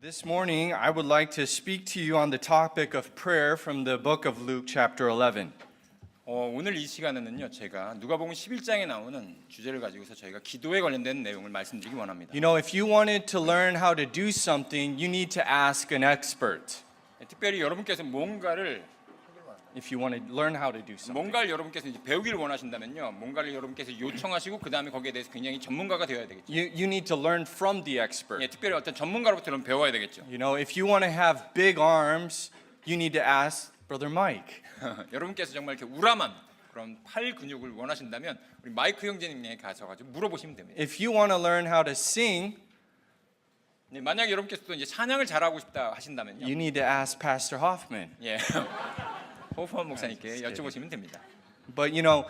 This morning, I would like to speak to you on the topic of prayer from the book of Luke, chapter 11. 오늘 이 시간에는요, 제가 누가복음 11장에 나오는 주제를 가지고서 저희가 기도에 관련된 내용을 말씀드리기 원합니다. You know, if you wanted to learn how to do something, you need to ask an expert. 특별히 여러분께서 뭔가를 여러분께서 이제 배우기를 원하신다면요, 뭔가를 여러분께서 요청하시고 그 다음에 거기에 대해서 굉장히 전문가가 되어야 되겠죠. You need to learn from the expert. 특별히 어떤 전문가로부터 배워야 되겠죠. You know, if you want to have big arms, you need to ask Brother Mike. 여러분께서 정말 이렇게 우람한 그런 팔 근육을 원하신다면 우리 마이크 형제님에게 가셔가지고 물어보시면 됩니다. If you want to learn how to sing, 만약 여러분께서도 이제 찬양을 잘하고 싶다 하신다면요, you need to ask Pastor Hoffman. 호프만 목사님께 여쭤보시면 됩니다. But you know,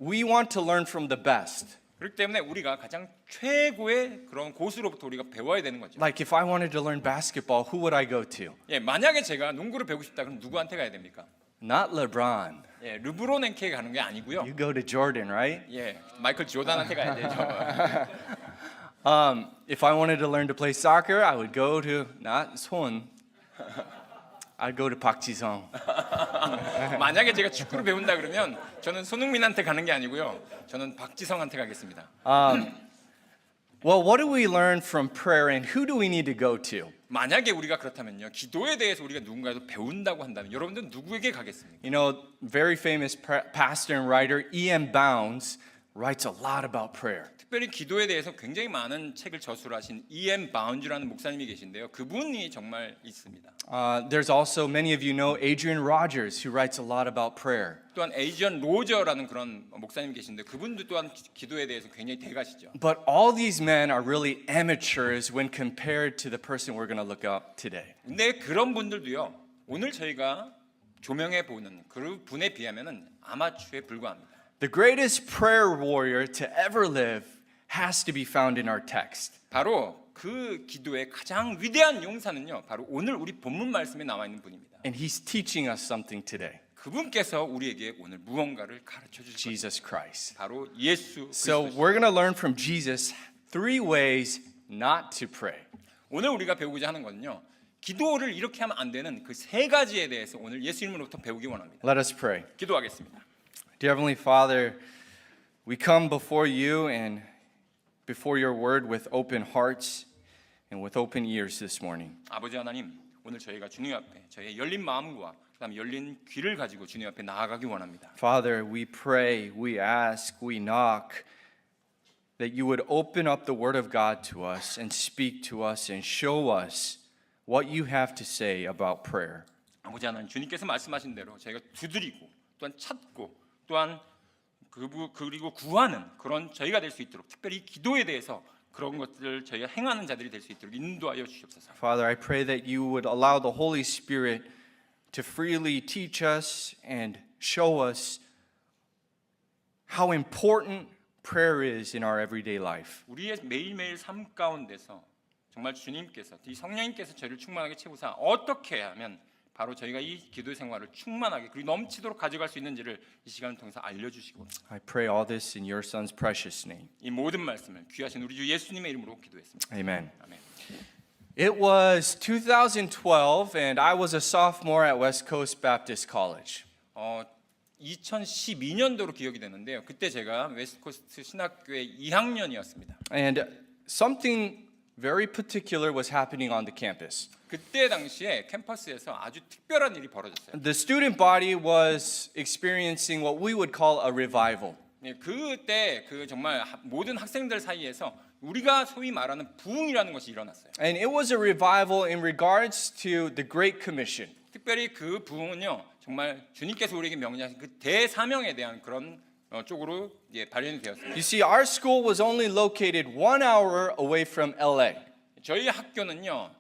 we want to learn from the best. 그렇기 때문에 우리가 가장 최고의 그런 고수로부터 우리가 배워야 되는 거죠. Like if I wanted to learn basketball, who would I go to? 만약에 제가 농구를 배우고 싶다 그럼 누구한테 가야 됩니까? Not LeBron. 르브론에게 가는 게 아니고요. You go to Jordan, right? 마이클 조단한테 가야 되죠. If I wanted to learn to play soccer, I would go to not Son. I'd go to Park Ji-sung. 만약에 제가 축구를 배운다 그러면 저는 손흥민한테 가는 게 아니고요. 저는 박지성한테 가겠습니다. Well, what do we learn from prayer and who do we need to go to? 만약에 우리가 그렇다면요, 기도에 대해서 우리가 누군가에서 배운다고 한다면 여러분들은 누구에게 가겠습니까? You know, very famous pastor and writer E.M. Bounds writes a lot about prayer. 특별히 기도에 대해서 굉장히 많은 책을 저술하신 E.M. 바운즈라는 목사님이 계신데요. 그분이 정말 있습니다. There's also many of you know Adrian Rogers who writes a lot about prayer. 또한 에이지언 로저라는 그런 목사님이 계신데 그분도 또한 기도에 대해서 굉장히 대가시죠. But all these men are really amateurs when compared to the person we're going to look up today. 근데 그런 분들도요, 오늘 저희가 조명해 보는 그 분에 비하면은 아마추어에 불과합니다. The greatest prayer warrior to ever live has to be found in our text. 바로 그 기도의 가장 위대한 용사는요, 바로 오늘 우리 본문 말씀에 나와 있는 분입니다. And he's teaching us something today. 그분께서 우리에게 오늘 무언가를 가르쳐 주실 겁니다. Jesus Christ. 바로 예수 So 그리스도. we're going to learn from Jesus 3 ways not to pray. 오늘 우리가 배우고자 하는 건요, 기도를 이렇게 하면 안 되는 그 세 가지에 대해서 오늘 예수 이름으로부터 배우기 원합니다. Let us pray. 기도하겠습니다. Dear Heavenly Father, we come before you and before your word with open hearts and with open ears this morning. 아버지 하나님, 오늘 저희가 주님 앞에 저희의 열린 마음과 그다음 열린 귀를 가지고 주님 앞에 나아가기 원합니다. Father, we pray, we ask, we knock that you would open up the word of God to us and speak to us and show us what you have to say about prayer. 아버지 하나님, 주님께서 말씀하신 대로 저희가 두드리고 또한 찾고 또한 그리고 구하는 그런 저희가 될 수 있도록, 특별히 기도에 대해서 그런 것들을 저희가 행하는 자들이 될 수 있도록 인도하여 주시옵소서. Father, I pray that you would allow the Holy Spirit to freely teach us and show us how important prayer is in our everyday life. 우리의 매일매일 삶 가운데서 정말 주님께서, 이 성령님께서 저희를 충만하게 채우사 어떻게 하면 바로 저희가 이 기도 생활을 충만하게 그리고 넘치도록 가져갈 수 있는지를 이 시간을 통해서 알려주시기 원합니다. I pray all this in your Son's precious name. 이 모든 말씀을 귀하신 우리 주 예수님의 이름으로 기도했습니다. Amen. 아멘. It was 2012 and I was a sophomore at West Coast Baptist College. 2012년도로 기억이 되는데요. 그때 제가 웨스트코스트 신학교의 2학년이었습니다. And something very particular was happening on the campus. 그때 당시에 캠퍼스에서 아주 특별한 일이 벌어졌어요. The student body was experiencing what we would call a revival. 그때 정말 모든 학생들 사이에서 우리가 소위 말하는 부흥이라는 것이 일어났어요. And it was a revival in regards to the Great Commission. 특별히 그 부흥은요, 정말 주님께서 우리에게 명령하신 그 대사명에 대한 그런 쪽으로 발현이 되었습니다. You see, our school was only located 1 hour away from LA. 저희 학교는요,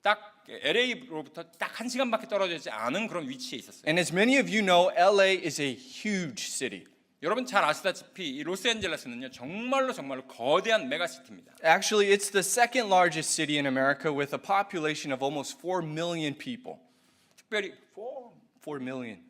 딱 LA로부터 딱 1시간밖에 떨어져 있지 않은 그런 위치에 있었어요. And as many of you know, LA is a huge city. 여러분 잘 아시다시피 이 로스앤젤레스는요, 정말로 거대한 메가시티입니다. Actually, it's the second largest city in America with a population of almost 4 million people. 특별히 4 million.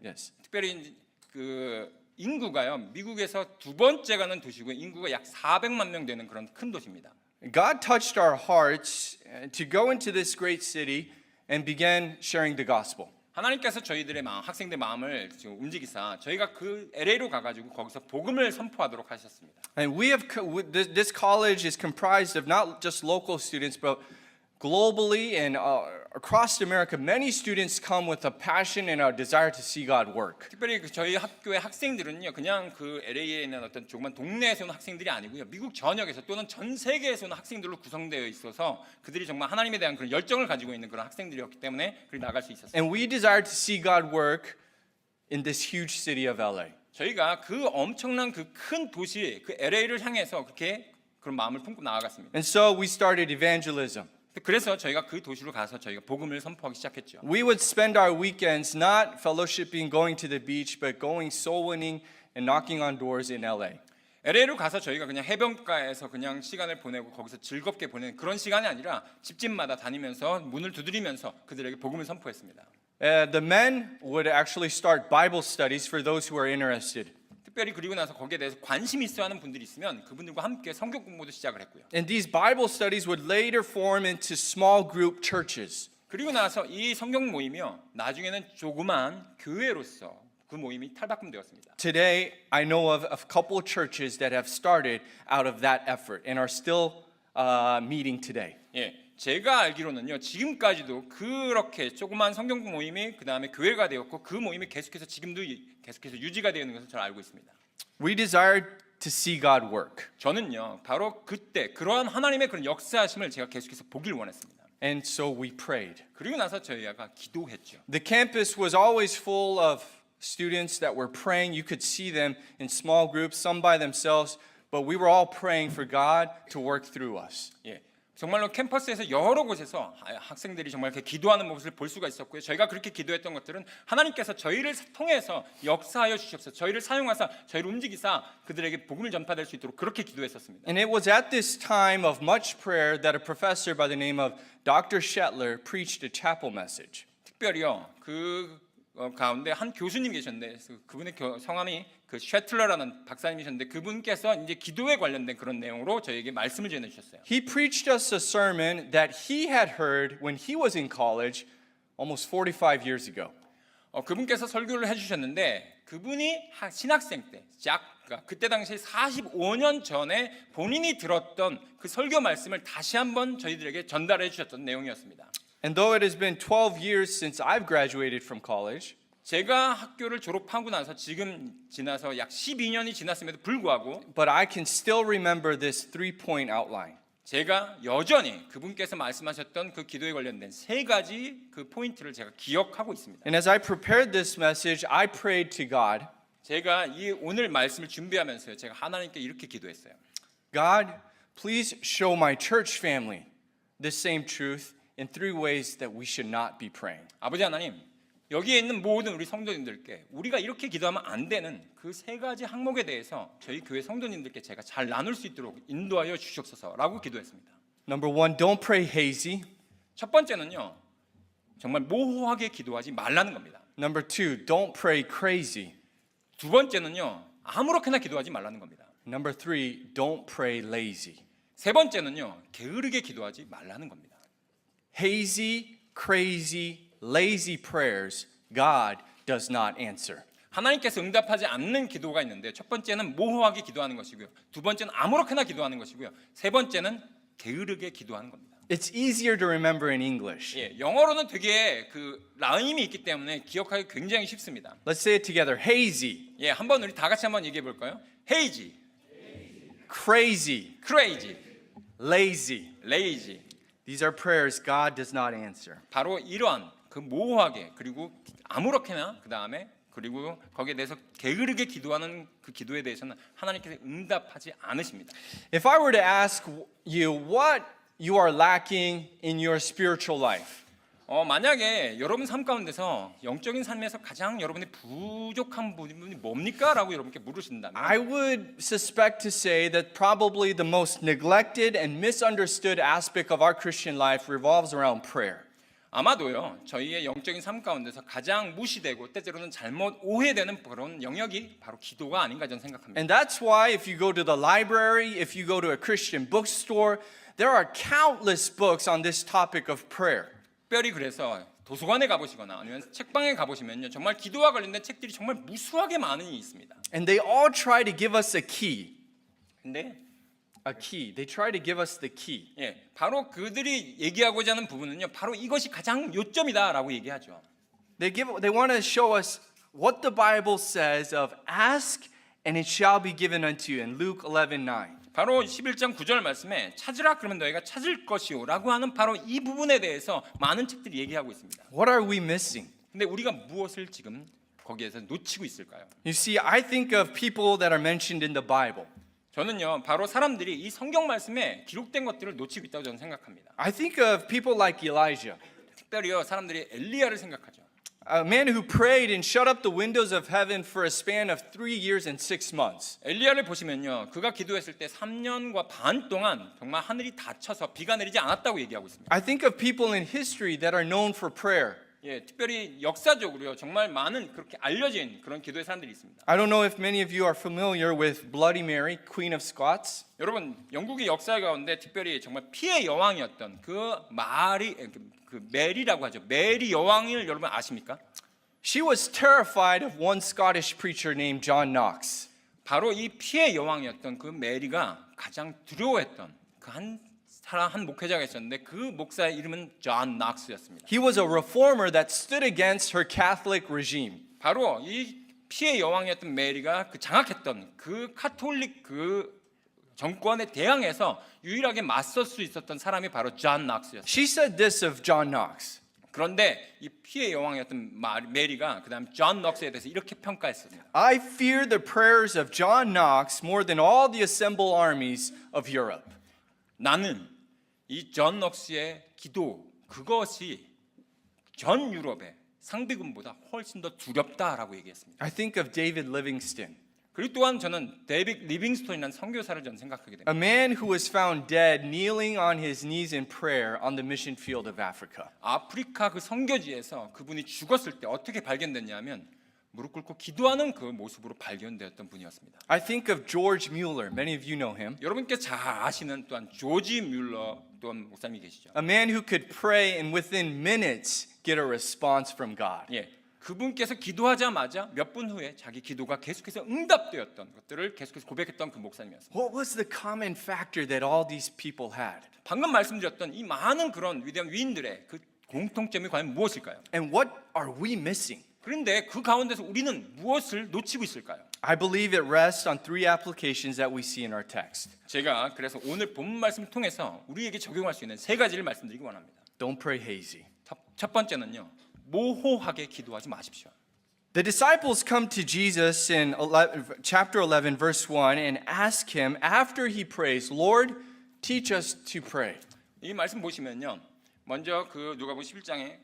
Yes. 특별히 그 인구가요, 미국에서 두 번째 가는 도시고 인구가 약 400만 명 되는 그런 큰 도시입니다. God touched our hearts to go into this great city and began sharing the gospel. 하나님께서 저희들의 마음, 학생들 마음을 지금 움직이사 저희가 그 LA로 가가지고 거기서 복음을 선포하도록 하셨습니다. And this college is comprised of not just local students, but globally and across America, many students come with a passion and a desire to see God work. 특별히 저희 학교의 학생들은요, 그냥 그 LA에 있는 어떤 조그만 동네에서 온 학생들이 아니고요, 미국 전역에서 또는 전 세계에서 온 학생들로 구성되어 있어서 그들이 정말 하나님에 대한 그런 열정을 가지고 있는 그런 학생들이었기 때문에 그리 나갈 수 있었어요. And we desire to see God work in this huge city of LA. 저희가 그 엄청난 그 큰 도시, 그 LA를 향해서 그렇게 그런 마음을 품고 나아갔습니다. And so we started evangelism. 그래서 저희가 그 도시로 가서 저희가 복음을 선포하기 시작했죠. We would spend our weekends not fellowshipping, going to the beach, but going soul winning and knocking on doors in LA. LA로 가서 저희가 그냥 해변가에서 그냥 시간을 보내고 거기서 즐겁게 보내는 그런 시간이 아니라 집집마다 다니면서 문을 두드리면서 그들에게 복음을 선포했습니다. The men would actually start Bible studies for those who are interested. 특별히 그리고 나서 거기에 대해서 관심 있어 하는 분들이 있으면 그분들과 함께 성경 공부도 시작을 했고요. And these Bible studies would later form into small group churches. 그리고 나서 이 성경 모임이요, 나중에는 조그만 교회로서 그 모임이 탈바꿈되었습니다. Today, I know of a couple churches that have started out of that effort and are still meeting today. 예, 제가 알기로는요, 지금까지도 그렇게 조그만 성경 모임이 그 다음에 교회가 되었고 그 모임이 계속해서 지금도 계속해서 유지가 되는 것을 잘 알고 있습니다. We desire to see God work. 저는요, 바로 그때 그러한 하나님의 그런 역사하심을 제가 계속해서 보길 원했습니다. And so we prayed. 그리고 나서 저희가 기도했죠. The campus was always full of students that were praying. You could see them in small groups, some by themselves, but we were all praying for God to work through us. 예, 정말로 캠퍼스에서 여러 곳에서 학생들이 정말 이렇게 기도하는 모습을 볼 수가 있었고요. 저희가 그렇게 기도했던 것들은 하나님께서 저희를 통해서 역사하여 주시옵소서, 저희를 사용하사 저희를 움직이사 그들에게 복음을 전파될 수 있도록 그렇게 기도했었습니다. And it was at this time of much prayer that a professor by the name of Dr. Shetler preached a chapel message. 특별히요, 그 가운데 한 교수님 계셨는데 그분의 성함이 그 쉐틀러라는 박사님이셨는데 그분께서 이제 기도에 관련된 그런 내용으로 저희에게 말씀을 전해 주셨어요. He preached us a sermon that he had heard when he was in college almost 45 years ago. 그분께서 설교를 해주셨는데 그분이 신학생 때, 그때 당시에 45년 전에 본인이 들었던 그 설교 말씀을 다시 한번 저희들에게 전달해 주셨던 내용이었습니다. And though it has been 12 years since I've graduated from college, 제가 학교를 졸업하고 나서 지금 지나서 약 12년이 지났음에도 불구하고 but I can still remember this 3-point outline. 제가 여전히 그분께서 말씀하셨던 그 기도에 관련된 세 가지 그 포인트를 제가 기억하고 있습니다. And as I prepared this message, I prayed to God, 제가 이 오늘 말씀을 준비하면서요, 제가 하나님께 이렇게 기도했어요. God, please show my church family this same truth in 3 ways that we should not be praying. 아버지 하나님, 여기에 있는 모든 우리 성도님들께 우리가 이렇게 기도하면 안 되는 그 세 가지 항목에 대해서 저희 교회 성도님들께 제가 잘 나눌 수 있도록 인도하여 주시옵소서라고 기도했습니다. Number 1, don't pray hazy. 첫 번째는요, 정말 모호하게 기도하지 말라는 겁니다. Number 2, don't pray crazy. 두 번째는요, 아무렇게나 기도하지 말라는 겁니다. Number 3, don't pray lazy. 세 번째는요, 게으르게 기도하지 말라는 겁니다. Hazy, crazy, lazy prayers, God does not answer. 하나님께서 응답하지 않는 기도가 있는데 첫 번째는 모호하게 기도하는 것이고요. 두 번째는 아무렇게나 기도하는 것이고요. 세 번째는 게으르게 기도하는 겁니다. It's easier to remember in English. 예, 영어로는 되게 그 라임이 있기 때문에 기억하기 굉장히 쉽습니다. Let's say it together. Hazy, 예, 한번 우리 다 같이 한번 얘기해 볼까요? 헤이지, crazy, 크레이지, lazy. 레이지. These are prayers God does not answer. 바로 이러한 그 모호하게 그리고 아무렇게나 그 다음에 그리고 거기에 대해서 게으르게 기도하는 그 기도에 대해서는 하나님께서 응답하지 않으십니다. If I were to ask you what you are lacking in your spiritual life, 만약에 여러분 삶 가운데서 영적인 삶에서 가장 여러분의 부족한 부분이 뭡니까? 라고 여러분께 물으신다면 I would suspect to say that probably the most neglected and misunderstood aspect of our Christian life revolves around prayer. 아마도요 저희의 영적인 삶 가운데서 가장 무시되고 때때로는 잘못 오해되는 그런 영역이 바로 기도가 아닌가 저는 생각합니다. And that's why if you go to the library, if you go to a Christian bookstore, there are countless books on this topic of prayer. 특별히 그래서 도서관에 가보시거나 아니면 책방에 가보시면요 정말 기도와 관련된 책들이 정말 무수하게 많이 있습니다. And they all try to give us a key. 근데 A key. They try to give us the key. 바로 그들이 얘기하고자 하는 부분은요 바로 이것이 가장 요점이다라고 얘기하죠. They want to show us what the Bible says of ask and it shall be given unto you in Luke 11:9. 바로 11장 9절 말씀에 찾으라 그러면 너희가 찾을 것이요라고 하는 바로 이 부분에 대해서 많은 책들이 얘기하고 있습니다. What are we missing? 근데 우리가 무엇을 지금 거기에서 놓치고 있을까요? You see, I think of people that are mentioned in the Bible. 저는요 바로 사람들이 이 성경 말씀에 기록된 것들을 놓치고 있다고 저는 생각합니다. I think of people like Elijah, 특별히요 사람들이 엘리야를 생각하죠. a man who prayed and shut up the windows of heaven for a span of 3 years and 6 months. 엘리야를 보시면요 그가 기도했을 때 3년과 반 동안 정말 하늘이 닫혀서 비가 내리지 않았다고 얘기하고 있습니다. I think of people in history that are known for prayer. 특별히 역사적으로요 정말 많은 그렇게 알려진 그런 기도의 사람들이 있습니다. I don't know if many of you are familiar with Bloody Mary, Queen of Scots. 여러분 영국의 역사 가운데 특별히 정말 피해 여왕이었던 그 메리라고 하죠. 메리 여왕을 여러분 아십니까? She was terrified of one Scottish preacher named John Knox. 바로 이 피해 여왕이었던 그 메리가 가장 두려워했던 그 한 목회자가 있었는데 그 목사의 이름은 존 낙스였습니다. He was a reformer that stood against her Catholic regime. 바로 이 피해 여왕이었던 메리가 그 장악했던 그 카톨릭 그 정권에 대항해서 유일하게 맞설 수 있었던 사람이 바로 존 낙스였어요. She said this of John Knox. 그런데 이 피해 여왕이었던 메리가 그다음 존 넉스에 대해서 이렇게 평가했습니다. I fear the prayers of John Knox more than all the assembled armies of Europe. 나는 이 존 넉스의 기도 그것이 전 유럽의 상비군보다 훨씬 더 두렵다라고 얘기했습니다. I think of David Livingstone, 그리고 또한 저는 데이빗 리빙스톤이라는 선교사를 저는 생각하게 됩니다. a man who was found dead kneeling on his knees in prayer on the mission field of Africa. 아프리카 그 선교지에서 그분이 죽었을 때 어떻게 발견됐냐면 무릎 꿇고 기도하는 그 모습으로 발견되었던 분이었습니다. I think of George Mueller. Many of you know him. 여러분께 잘 아시는 또한 조지 뮬러 또한 목사님이 계시죠. A man who could pray and within minutes get a response from God. 그분께서 기도하자마자 몇 분 후에 자기 기도가 계속해서 응답되었던 것들을 계속해서 고백했던 그 목사님이었습니다. What was the common factor that all these people had? 방금 말씀드렸던 이 많은 그런 위대한 위인들의 그 공통점이 과연 무엇일까요? And what are we missing? 그런데 그 가운데서 우리는 무엇을 놓치고 있을까요? I believe it rests on 3 applications that we see in our text. 제가 그래서 오늘 본문 말씀을 통해서 우리에게 적용할 수 있는 3가지를 말씀드리기 원합니다. Don't pray hazy. 첫 번째는요. 모호하게 기도하지 마십시오. The disciples come to Jesus in chapter 11 verse 1 and ask him after he prays, "Lord, teach us to pray." 이 말씀 보시면요. 먼저 그 누가복음 11장에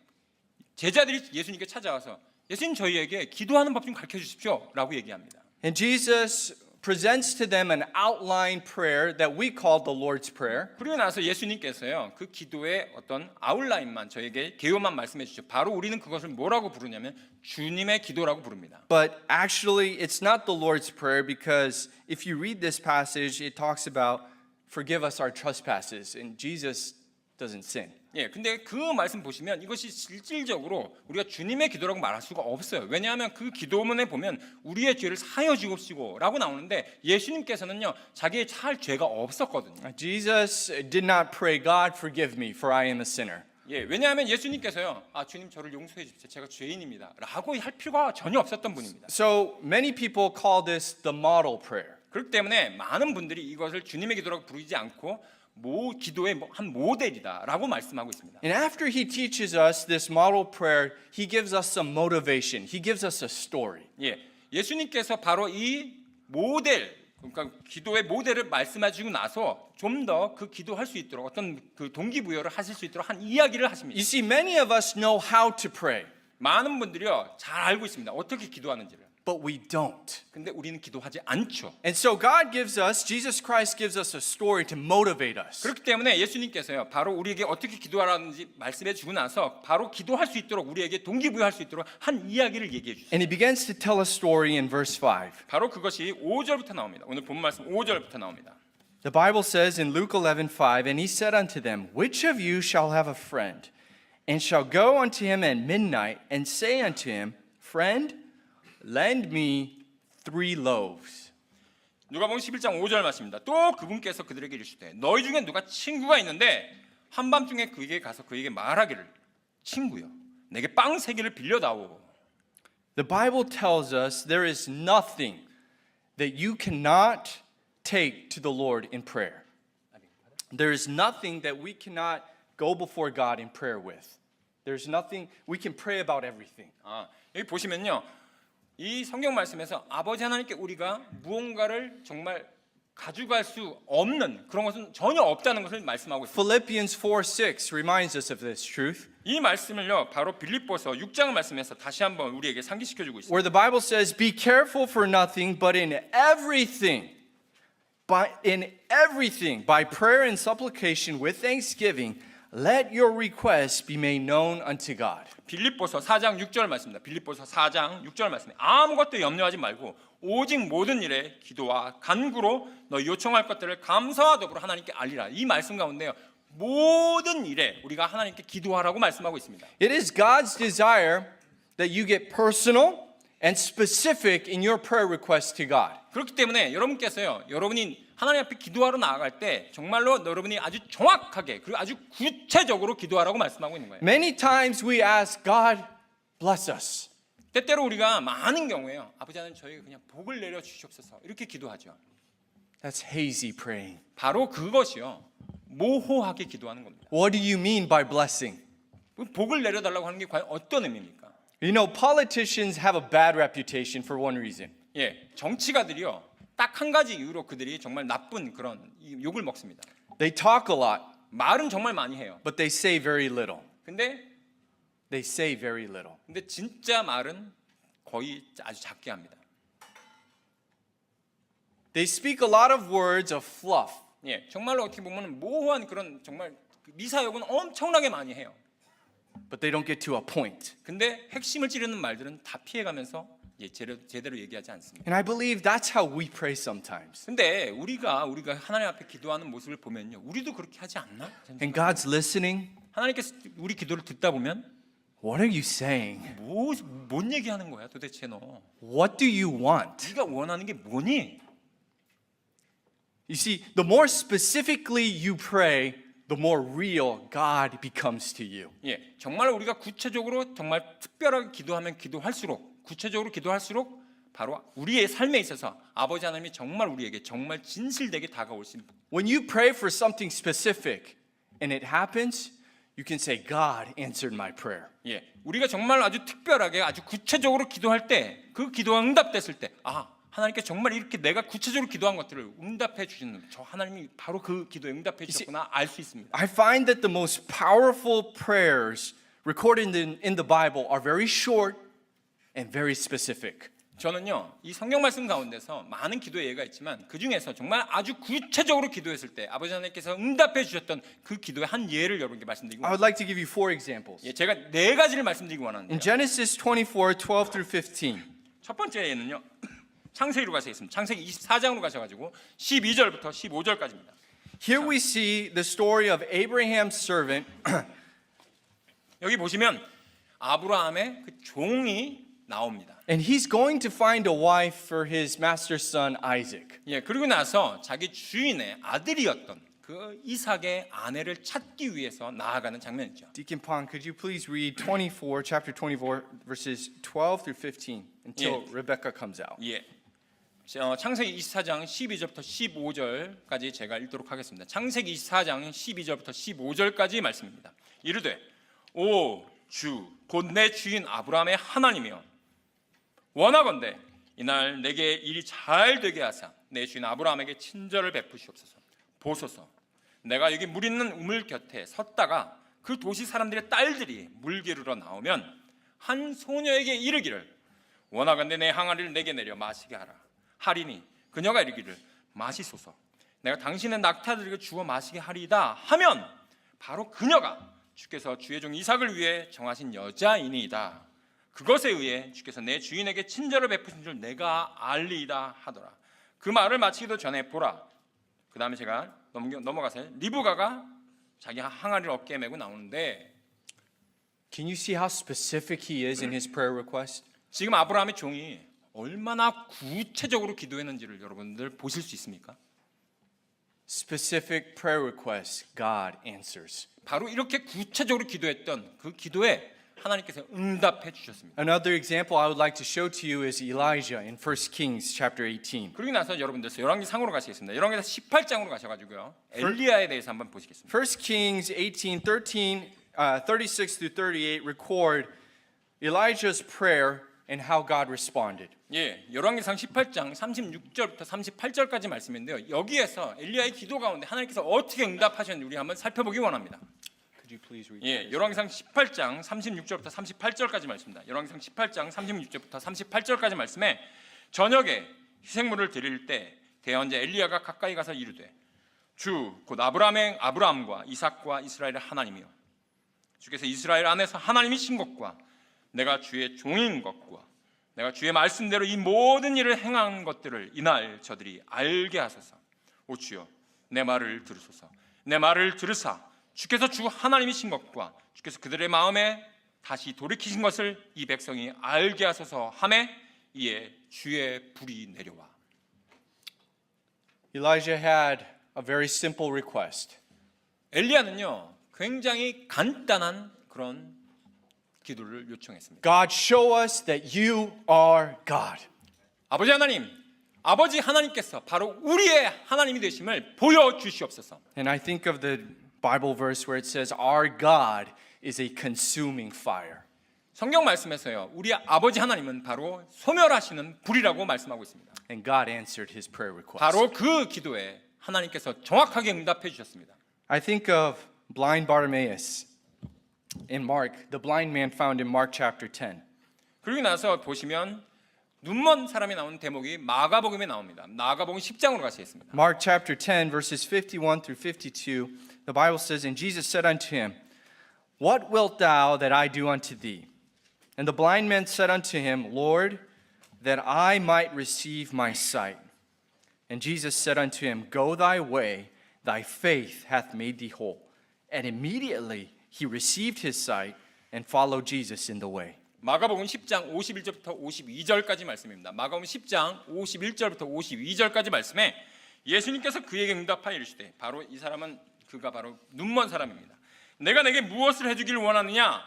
제자들이 예수님께 찾아와서 예수님 저희에게 기도하는 법 좀 가르쳐 주십시오라고 얘기합니다. And Jesus presents to them an outline prayer that we call the Lord's Prayer. 그리고 나서 예수님께서요. 그 기도의 어떤 아웃라인만 저에게 개요만 말씀해 주시죠. 바로 우리는 그것을 뭐라고 부르냐면 주님의 기도라고 부릅니다. But actually it's not the Lord's Prayer because if you read this passage it talks about forgive us our trespasses and Jesus doesn't sin. 근데 그 말씀 보시면 이것이 실질적으로 우리가 주님의 기도라고 말할 수가 없어요. 왜냐하면 그 기도문에 보면 우리의 죄를 사하여 주옵시고라고 나오는데 예수님께서는요 자기의 할 죄가 없었거든요. Jesus did not pray, God forgive me for I am a sinner. 왜냐하면 예수님께서요 주님 저를 용서해 주십시오. 제가 죄인입니다라고 할 필요가 전혀 없었던 분입니다. So many people call this the model prayer. 그렇기 때문에 많은 분들이 이것을 주님의 기도라고 부르지 않고 기도의 한 모델이다라고 말씀하고 있습니다. And after he teaches us this model prayer, he gives us some motivation. He gives us a story. 예수님께서 바로 이 모델, 그러니까 기도의 모델을 말씀하시고 나서 좀 더 그 기도할 수 있도록 어떤 그 동기부여를 하실 수 있도록 한 이야기를 하십니다. You see, many of us know how to pray. 많은 분들이요 잘 알고 있습니다. 어떻게 기도하는지를. but we don't. 근데 우리는 기도하지 않죠. And so God gives us, Jesus Christ gives us a story to motivate us. 그렇기 때문에 예수님께서요, 바로 우리에게 어떻게 기도하라는지 말씀해 주고 나서 바로 기도할 수 있도록 우리에게 동기부여할 수 있도록 한 이야기를 얘기해 주세요. And he begins to tell a story in verse 5. 바로 그것이 5절부터 나옵니다. 오늘 본 말씀 5절부터 나옵니다. The Bible says in Luke 11:5, and he said unto them, which of you shall have a friend, and shall go unto him at midnight, and say unto him, friend, lend me 3 loaves. 누가복음 11장 5절 말씀입니다. 또 그분께서 그들에게 이르시되 너희 중에 누가 친구가 있는데 한밤중에 그에게 가서 그에게 말하기를 친구여 내게 빵 3개를 빌려다오. The Bible tells us there is nothing that you cannot take to the Lord in prayer. There is nothing that we cannot go before God in prayer with. There's nothing, we can pray about everything. 여기 보시면요. 이 성경 말씀에서 아버지 하나님께 우리가 무언가를 정말 가져갈 수 없는 그런 것은 전혀 없다는 것을 말씀하고 있습니다. Philippians 4:6 reminds us of this truth, 이 말씀을요. 바로 빌립보서 6장 말씀에서 다시 한번 우리에게 상기시켜 주고 있습니다. where the Bible says, be careful for nothing, but in everything, by prayer and supplication with thanksgiving, let your requests be made known unto God. 빌립보서 4장 6절 말씀입니다. 빌립보서 4장 6절 말씀에 아무것도 염려하지 말고 오직 모든 일에 기도와 간구로 너 요청할 것들을 감사와 더불어 하나님께 알리라. 이 말씀 가운데요. 모든 일에 우리가 하나님께 기도하라고 말씀하고 있습니다. It is God's desire that you get personal and specific in your prayer requests to God. 그렇기 때문에 여러분께서요. 여러분이 하나님 앞에 기도하러 나아갈 때 정말로 여러분이 아주 정확하게 그리고 아주 구체적으로 기도하라고 말씀하고 있는 거예요. Many times we ask God, bless us. 때때로 우리가 많은 경우에요. 아버지 하나님 저에게 그냥 복을 내려 주시옵소서 이렇게 기도하죠. That's hazy praying. 바로 그것이요. 모호하게 기도하는 겁니다. What do you mean by blessing? 복을 내려달라고 하는 게 과연 어떤 의미입니까? You know, politicians have a bad reputation for one reason. 예, 정치가들이요. 딱 한 가지 이유로 그들이 정말 나쁜 그런 욕을 먹습니다. They talk a lot, 말은 정말 많이 해요. but they say very little. 근데 Say very little. 진짜 말은 거의 아주 작게 합니다. They speak a lot of words of fluff, 예, 정말로 어떻게 보면 모호한 그런 정말 미사역은 엄청나게 많이 해요. but they don't get to a point. 근데 핵심을 찌르는 말들은 다 피해가면서 제대로 얘기하지 않습니다. And I believe that's how we pray sometimes. 근데 우리가 하나님 앞에 기도하는 모습을 보면요, 우리도 그렇게 하지 않나? And God's listening. 하나님께서 우리 기도를 듣다 보면 What are you saying? 뭔 얘기하는 거야 도대체 너? What do you want? 네가 원하는 게 뭐니? You see, the more specifically you pray, the more real God becomes to you. 예, 정말 우리가 구체적으로 정말 특별하게 기도할수록 구체적으로 기도할수록 바로 우리의 삶에 있어서 아버지 하나님이 정말 우리에게 정말 진실되게 다가올 수 있는. When you pray for something specific and it happens, you can say, God answered my prayer. 예, 우리가 정말 아주 특별하게 아주 구체적으로 기도할 때 그 기도가 응답됐을 때, 하나님께 정말 이렇게 내가 구체적으로 기도한 것들을 응답해 주시는 저 하나님이 바로 그 기도에 응답해 주셨구나 알 수 있습니다. I find that the most powerful prayers recorded in the Bible are very short and very specific. 저는요, 이 성경 말씀 가운데서 많은 기도의 예가 있지만 그 중에서 정말 아주 구체적으로 기도했을 때 아버지 하나님께서 응답해 주셨던 그 기도의 한 예를 여러분께 말씀드리고 I would like to give you 4 examples. 예, 제가 4가지를 말씀드리고 원하는데요. In Genesis 24, 12 through 15, 첫 번째 예는요, 창세기로 가시겠습니다. 창세기 24장으로 가셔가지고 12절부터 15절까지입니다. here we see the story of Abraham's servant 여기 보시면 아브라함의 그 종이 나옵니다. and he's going to find a wife for his master's son Isaac. 예, 그리고 나서 자기 주인의 아들이었던 그 이삭의 아내를 찾기 위해서 나아가는 장면이죠. Deacon Pong, could you please read chapter 24, verses 12 through 15 until Rebecca comes out? 예. 창세기 24장 12절부터 15절까지 제가 읽도록 하겠습니다. 창세기 24장 12절부터 15절까지 말씀입니다. 이르되 오 주 곧 내 주인 아브라함의 하나님이여 원하건대 이날 내게 일이 잘 되게 하사 내 주인 아브라함에게 친절을 베푸시옵소서. 보소서 내가 여기 물 있는 우물 곁에 섰다가 그 도시 사람들의 딸들이 물 기르러 나오면 한 소녀에게 이르기를 원하건대 내 항아리를 내게 내려 마시게 하라. 하리니 그녀가 이르기를 마시소서. 내가 당신의 낙타들에게 주어 마시게 하리이다 하면 바로 그녀가 주께서 주의 종 이삭을 위해 정하신 여자이니이다. 그것에 의해 주께서 내 주인에게 친절을 베푸신 줄 내가 알리이다 하더라. 그 말을 마치기도 전에 보라. 그 다음에 제가 넘어가서 리브가가 자기 항아리를 어깨에 메고 나오는데 Can you see how specific he is in his prayer request? 지금 아브라함의 종이 얼마나 구체적으로 기도했는지를 여러분들 보실 수 있습니까? Specific prayer requests, God answers. 바로 이렇게 구체적으로 기도했던 그 기도에 하나님께서 응답해 주셨습니다. Another example I would like to show to you is Elijah in 1 Kings chapter 18. 그러고 나서 여러분들 열왕기상으로 가시겠습니다. 열왕기상 18장으로 가셔가지고요. 엘리야에 대해서 한번 보시겠습니다. 1 Kings 18, 36 through 38 record Elijah's prayer and how God responded. 예, 열왕기상 18장 36절부터 38절까지 말씀인데요. 여기에서 엘리야의 기도 가운데 하나님께서 어떻게 응답하셨는지 우리 한번 살펴보기 원합니다. Could you please read? 예, 열왕기상 18장 36절부터 38절까지 말씀입니다. 열왕기상 18장 36절부터 38절까지 말씀에 저녁에 희생물을 드릴 때 대언자 엘리야가 가까이 가서 이르되 주 곧 아브라함과 이삭과 이스라엘의 하나님이여 주께서 이스라엘 안에서 하나님이신 것과 내가 주의 종인 것과 내가 주의 말씀대로 이 모든 일을 행한 것들을 이날 저들이 알게 하소서. 오 주여 내 말을 들으소서. 내 말을 들으사 주께서 주 하나님이신 것과 주께서 그들의 마음에 다시 돌이키신 것을 이 백성이 알게 하소서 하매 이에 주의 불이 내려와. Elijah had a very simple request. 엘리야는요 굉장히 간단한 그런 기도를 요청했습니다. God, show us that you are God. 아버지 하나님, 아버지 하나님께서 바로 우리의 하나님이 되심을 보여주시옵소서. And I think of the Bible verse where it says, our God is a consuming fire. 성경 말씀에서요 우리 아버지 하나님은 바로 소멸하시는 불이라고 말씀하고 있습니다. And God answered his prayer request. 바로 그 기도에 하나님께서 정확하게 응답해 주셨습니다. I think of blind Bartimaeus in Mark, the blind man found in Mark chapter 10. 그리고 나서 보시면 눈먼 사람이 나오는 대목이 마가복음에 나옵니다. 마가복음 10장으로 가시겠습니다. Mark chapter 10, verses 51 through 52, the Bible says, And Jesus said unto him, What wilt thou that I do unto thee? And the blind man said unto him, Lord, that I might receive my sight. And Jesus said unto him, Go thy way, thy faith hath made thee whole. And immediately he received his sight and followed Jesus in the way. 마가복음 10장 51절부터 52절까지 말씀입니다. 마가복음 10장 51절부터 52절까지 말씀에 예수님께서 그에게 응답하여 이르시되 바로 이 사람은 그가 바로 눈먼 사람입니다. 내가 내게 무엇을 해주길 원하느냐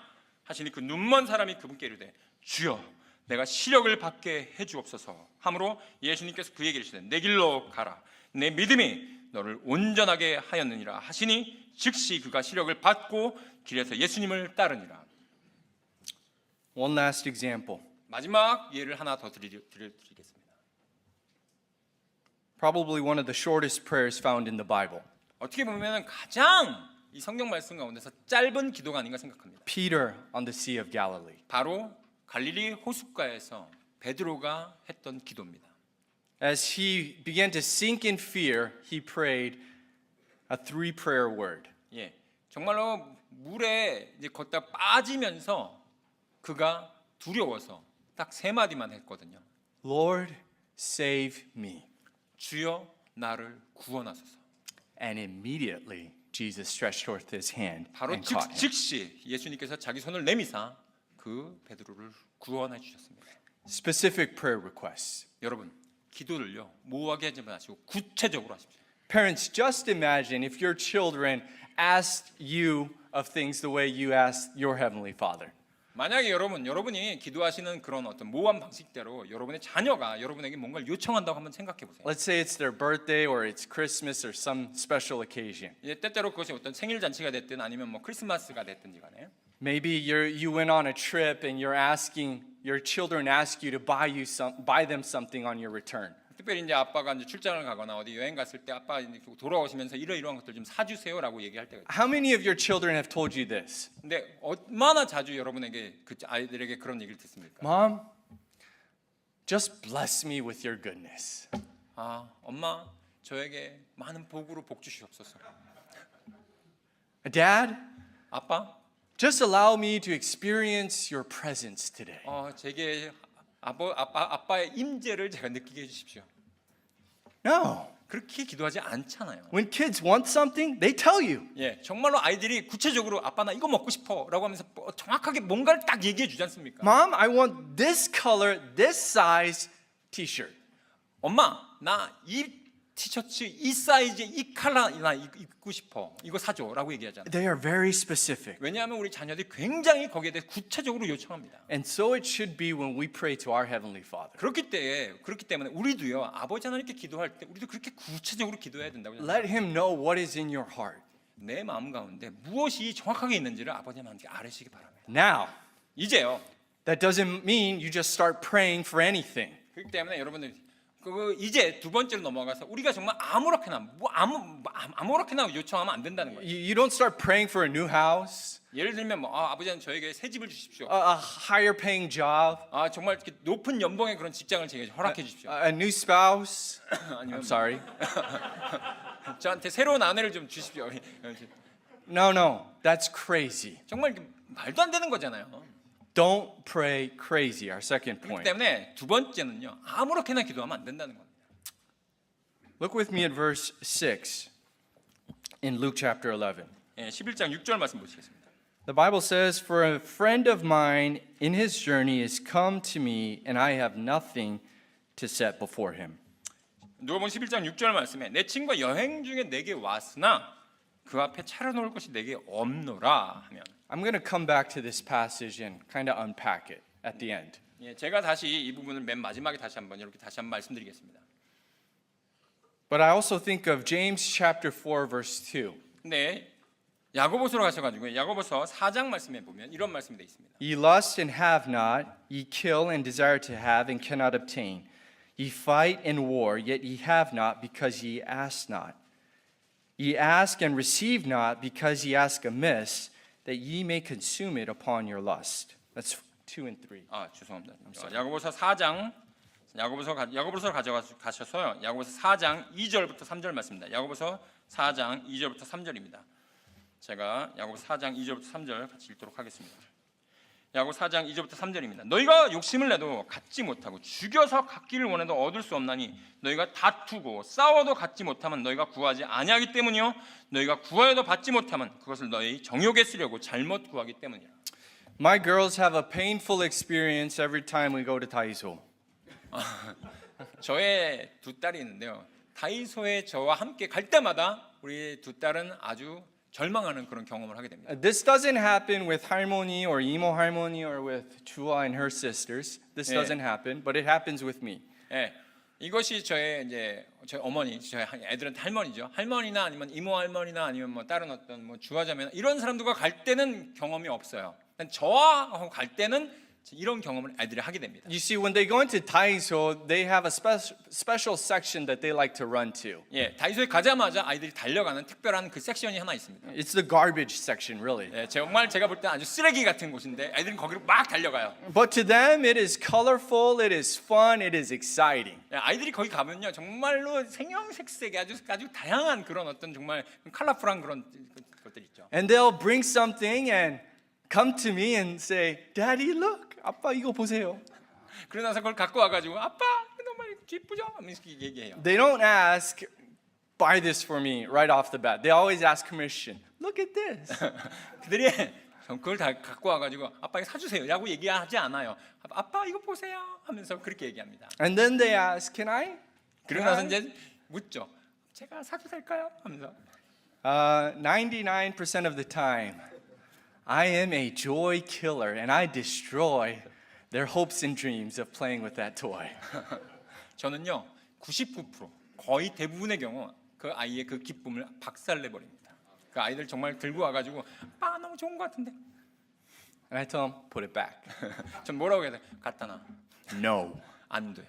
하시니 그 눈먼 사람이 그분께 이르되 주여 내가 시력을 받게 해주옵소서 하므로 예수님께서 그에게 이르시되 내 길로 가라 내 믿음이 너를 온전하게 하였느니라 하시니 즉시 그가 시력을 받고 길에서 예수님을 따르니라. One last example. 마지막 예를 하나 더 드리겠습니다. Probably one of the shortest prayers found in the Bible. 어떻게 보면 가장 이 성경 말씀 가운데서 짧은 기도가 아닌가 생각합니다. Peter on the Sea of Galilee. 바로 갈릴리 호숫가에서 베드로가 했던 기도입니다. As he began to sink in fear, he prayed a three-prayer word. 예, 정말로 물에 이제 걷다 빠지면서 그가 두려워서 딱 세 마디만 했거든요. Lord, save me. 주여 나를 구원하소서. And immediately Jesus stretched forth his hand 바로 and caught him. 즉시 예수님께서 자기 손을 내미사 그 베드로를 구원해 주셨습니다. Specific prayer requests. 여러분, 기도를요 모호하게 하지 마시고 구체적으로 하십시오. Parents, just imagine if your children asked you of things the way you asked your heavenly Father. 만약에 여러분이 기도하시는 그런 어떤 모호한 방식대로 여러분의 자녀가 여러분에게 뭔가를 요청한다고 한번 생각해 보세요. Let's say it's their birthday or it's Christmas or some special occasion. 때때로 그것이 어떤 생일 잔치가 됐든 아니면 뭐 크리스마스가 됐든지 간에 Maybe you went on a trip and your children ask you to buy them something on your return. 특별히 이제 아빠가 이제 출장을 가거나 어디 여행 갔을 때 아빠 이제 돌아오시면서 이러이러한 것들 좀 사주세요라고 얘기할 때가 있어요. How many of your children have told you this? 근데 얼마나 자주 여러분에게 그 아이들에게 그런 얘기를 듣습니까? Mom, just bless me with your goodness. 아, 엄마 저에게 많은 복으로 복 주시옵소서. Dad, 아빠, just allow me to experience your presence today. 제게 아빠의 임재를 제가 느끼게 해주십시오. No. 그렇게 기도하지 않잖아요. When kids want something, they tell you. 예, 정말로 아이들이 구체적으로 아빠 나 이거 먹고 싶어라고 하면서 정확하게 뭔가를 딱 얘기해 주지 않습니까? Mom, I want this color, this size t-shirt. 엄마, 나 이 티셔츠, 이 사이즈, 이 컬러 나 입고 싶어. 이거 사줘라고 얘기하잖아요. They are very specific. 왜냐하면 우리 자녀들이 굉장히 거기에 대해 구체적으로 요청합니다. And so it should be when we pray to our Heavenly Father. 그렇기 때문에 우리도요 아버지 하나님께 기도할 때 우리도 그렇게 구체적으로 기도해야 된다고 생각합니다. Let Him know what is in your heart. 내 마음 가운데 무엇이 정확하게 있는지를 아버지 하나님께 아뢰시기 바랍니다. Now, 이제요. that doesn't mean you just start praying for anything. 그렇기 때문에 여러분들 이제 두 번째로 넘어가서 우리가 정말 아무렇게나 아무렇게나 요청하면 안 된다는 거예요. You don't start praying for a new house, 예를 들면 아버지는 저에게 새 집을 주십시오. a higher paying job, 정말 이렇게 높은 연봉의 그런 직장을 제게 허락해 주십시오. a new spouse. 아니면 I'm sorry. 저한테 새로운 아내를 좀 주십시오. No, that's crazy. 정말 말도 안 되는 거잖아요. Don't pray crazy, our second 그렇기 point. 때문에 두 번째는요 아무렇게나 기도하면 안 된다는 겁니다. Look with me at verse 6 in Luke chapter 11. 11장 6절 말씀 보시겠습니다. The Bible says, "For a friend of mine in his journey is come to me, and I have nothing to set before him." 누가복음 11장 6절 말씀에 내 친구가 여행 중에 내게 왔으나 그 앞에 차려놓을 것이 내게 없노라 하면 I'm going to come back to this passage and kind of unpack it at the end. 제가 다시 이 부분을 맨 마지막에 다시 한번 말씀드리겠습니다. But I also think of James chapter 4 verse 2. 근데 야고보서로 가셔가지고 야고보서 4장 말씀에 보면 이런 말씀이 돼 있습니다. Ye lust and have not, ye kill and desire to have and cannot obtain. Ye fight and war, yet ye have not because ye ask not. Ye ask and receive not because ye ask amiss, that ye may consume it upon your lust. That's 2 and 3. 죄송합니다. 야고보서 4장 야고보서 가셔서요. 야고보서 4장 2절부터 3절 말씀입니다. 야고보서 4장 2절부터 3절입니다. 제가 야고보서 4장 2절부터 3절 같이 읽도록 하겠습니다. 야고보서 4장 2절부터 3절입니다. 너희가 욕심을 내도 갖지 못하고 죽여서 갖기를 원해도 얻을 수 없나니 너희가 다투고 싸워도 갖지 못하면 너희가 구하지 아니하기 때문이요 너희가 구하여도 받지 못하면 그것을 너희 정욕에 쓰려고 잘못 구하기 때문이라. My girls have a painful experience every time we go to Daiso. 저의 두 딸이 있는데요. 다이소에 저와 함께 갈 때마다 우리 두 딸은 아주 절망하는 그런 경험을 하게 됩니다. This doesn't happen with Harmony or Imo Harmony or with Chua and her sisters. This Yeah. doesn't happen, but it happens with me. 이것이 저희 어머니, 저희 애들한테 할머니죠. 할머니나 아니면 이모 할머니나 아니면 뭐 다른 어떤 뭐 주화자매나 이런 사람들과 갈 때는 경험이 없어요. 저와 갈 때는 이런 경험을 애들이 하게 됩니다. You see, when they go into Daiso, they have a special section that they like to run to. 다이소에 가자마자 아이들이 달려가는 특별한 그 섹션이 하나 있습니다. It's the garbage section, really. 정말 제가 볼 때 아주 쓰레기 같은 곳인데 애들은 거기로 막 달려가요. But to them, it is colorful, it is fun, it is exciting. 아이들이 거기 가면요 정말로 생형색색의 아주 다양한 그런 어떤 정말 컬러풀한 그런 것들 있죠. And they'll bring something and come to me and say, "Daddy, look, 아빠 이거 보세요." 그러고 나서 그걸 갖고 와가지고 아빠 정말 예쁘죠? 하면서 얘기해요. They don't ask, "Buy this for me," right off the bat. They always ask permission. Look at this. 그들이 그걸 다 갖고 와가지고 아빠 이거 사주세요라고 얘기하지 않아요. 아빠 이거 보세요 하면서 그렇게 얘기합니다. And then they ask, "Can I?" 그러고 나서 이제 묻죠. 제가 사도 될까요? 하면서 99% of the time, I am a joy killer and I destroy their hopes and dreams of playing with that toy. 저는요 99% 거의 대부분의 경우 그 아이의 그 기쁨을 박살내 버립니다. 그 아이들 정말 들고 와가지고 아빠 너무 좋은 것 같은데. And I tell them, "Put it back." 전 뭐라고 해야 돼? 갖다 놔. No. 안 돼.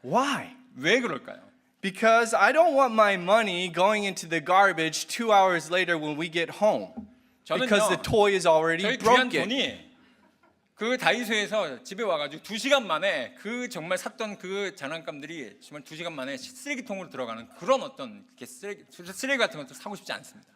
Why? 왜 그럴까요? Because I don't want my money going into the garbage 2 hours later when we get home. Because the toy is already 저희 귀한 broken. 돈이 그 다이소에서 집에 와가지고 2시간 만에 그 정말 샀던 그 장난감들이 정말 2시간 만에 쓰레기통으로 들어가는 그런 어떤 이렇게 쓰레기 같은 것도 사고 싶지 않습니다.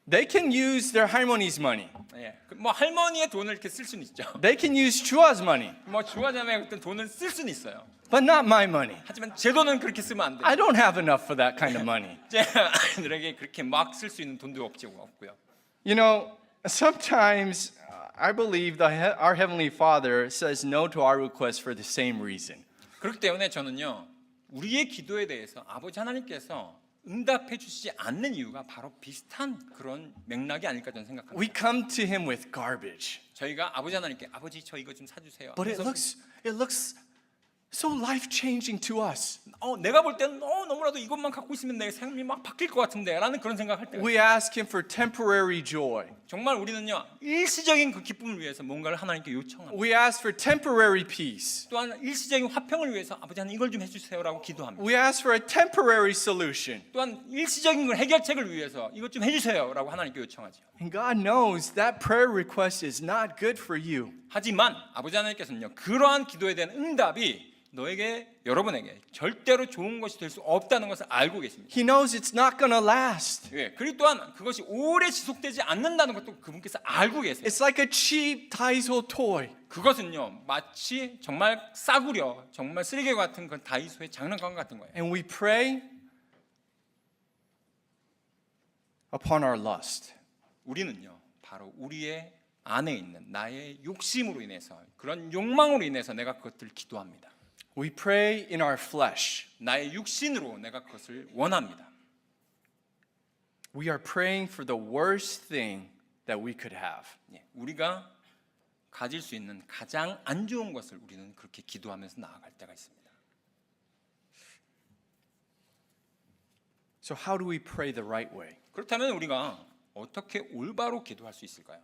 They can use their 할머니's money. 예, 뭐 할머니의 돈을 이렇게 쓸 수는 있죠. They can use 주아's money, 뭐 주화자매의 어떤 돈을 쓸 수는 있어요. but not my money. 하지만 제 돈은 그렇게 쓰면 안 돼요. I don't have enough for that kind of money. 제 아이들에게 그렇게 막 쓸 수 있는 돈도 없고요. You know, sometimes I believe our Heavenly Father says no to our requests for the same reason. 그렇기 때문에 저는요, 우리의 기도에 대해서 아버지 하나님께서 응답해 주시지 않는 이유가 바로 비슷한 그런 맥락이 아닐까 저는 생각합니다. We come to Him with garbage, 저희가 아버지 하나님께 아버지 저 이거 좀 사주세요. but it looks so life-changing to us. 내가 볼 때는 너무나도 이것만 갖고 있으면 내 삶이 막 바뀔 것 같은데라는 그런 생각할 때가 We ask Him for temporary joy. 정말 우리는요 일시적인 그 기쁨을 위해서 뭔가를 하나님께 요청합니다. We ask for temporary peace. 또한 일시적인 화평을 위해서 아버지 하나님 이걸 좀 해주세요라고 기도합니다. We ask for a temporary solution. 또한 일시적인 그 해결책을 위해서 이것 좀 해주세요라고 하나님께 요청하죠. And God knows that prayer request is not good for you. 하지만 아버지 하나님께서는요 그러한 기도에 대한 응답이 너에게 여러분에게 절대로 좋은 것이 될 수 없다는 것을 알고 계십니다. He knows it's not going to last. 예, 그리고 또한 그것이 오래 지속되지 않는다는 것도 그분께서 알고 계세요. It's like a cheap Daiso toy. 그것은요 마치 정말 싸구려 정말 쓰레기 같은 그 다이소의 장난감 같은 거예요. And we pray upon our lust. 우리는요 바로 우리의 안에 있는 나의 욕심으로 인해서 그런 욕망으로 인해서 내가 그것들을 기도합니다. We pray in our flesh. 나의 육신으로 내가 그것을 원합니다. We are praying for the worst thing that we could have. 예, 우리가 가질 수 있는 가장 안 좋은 것을 우리는 그렇게 기도하면서 나아갈 때가 있습니다. So how do we pray the right way? 그렇다면 우리가 어떻게 올바로 기도할 수 있을까요?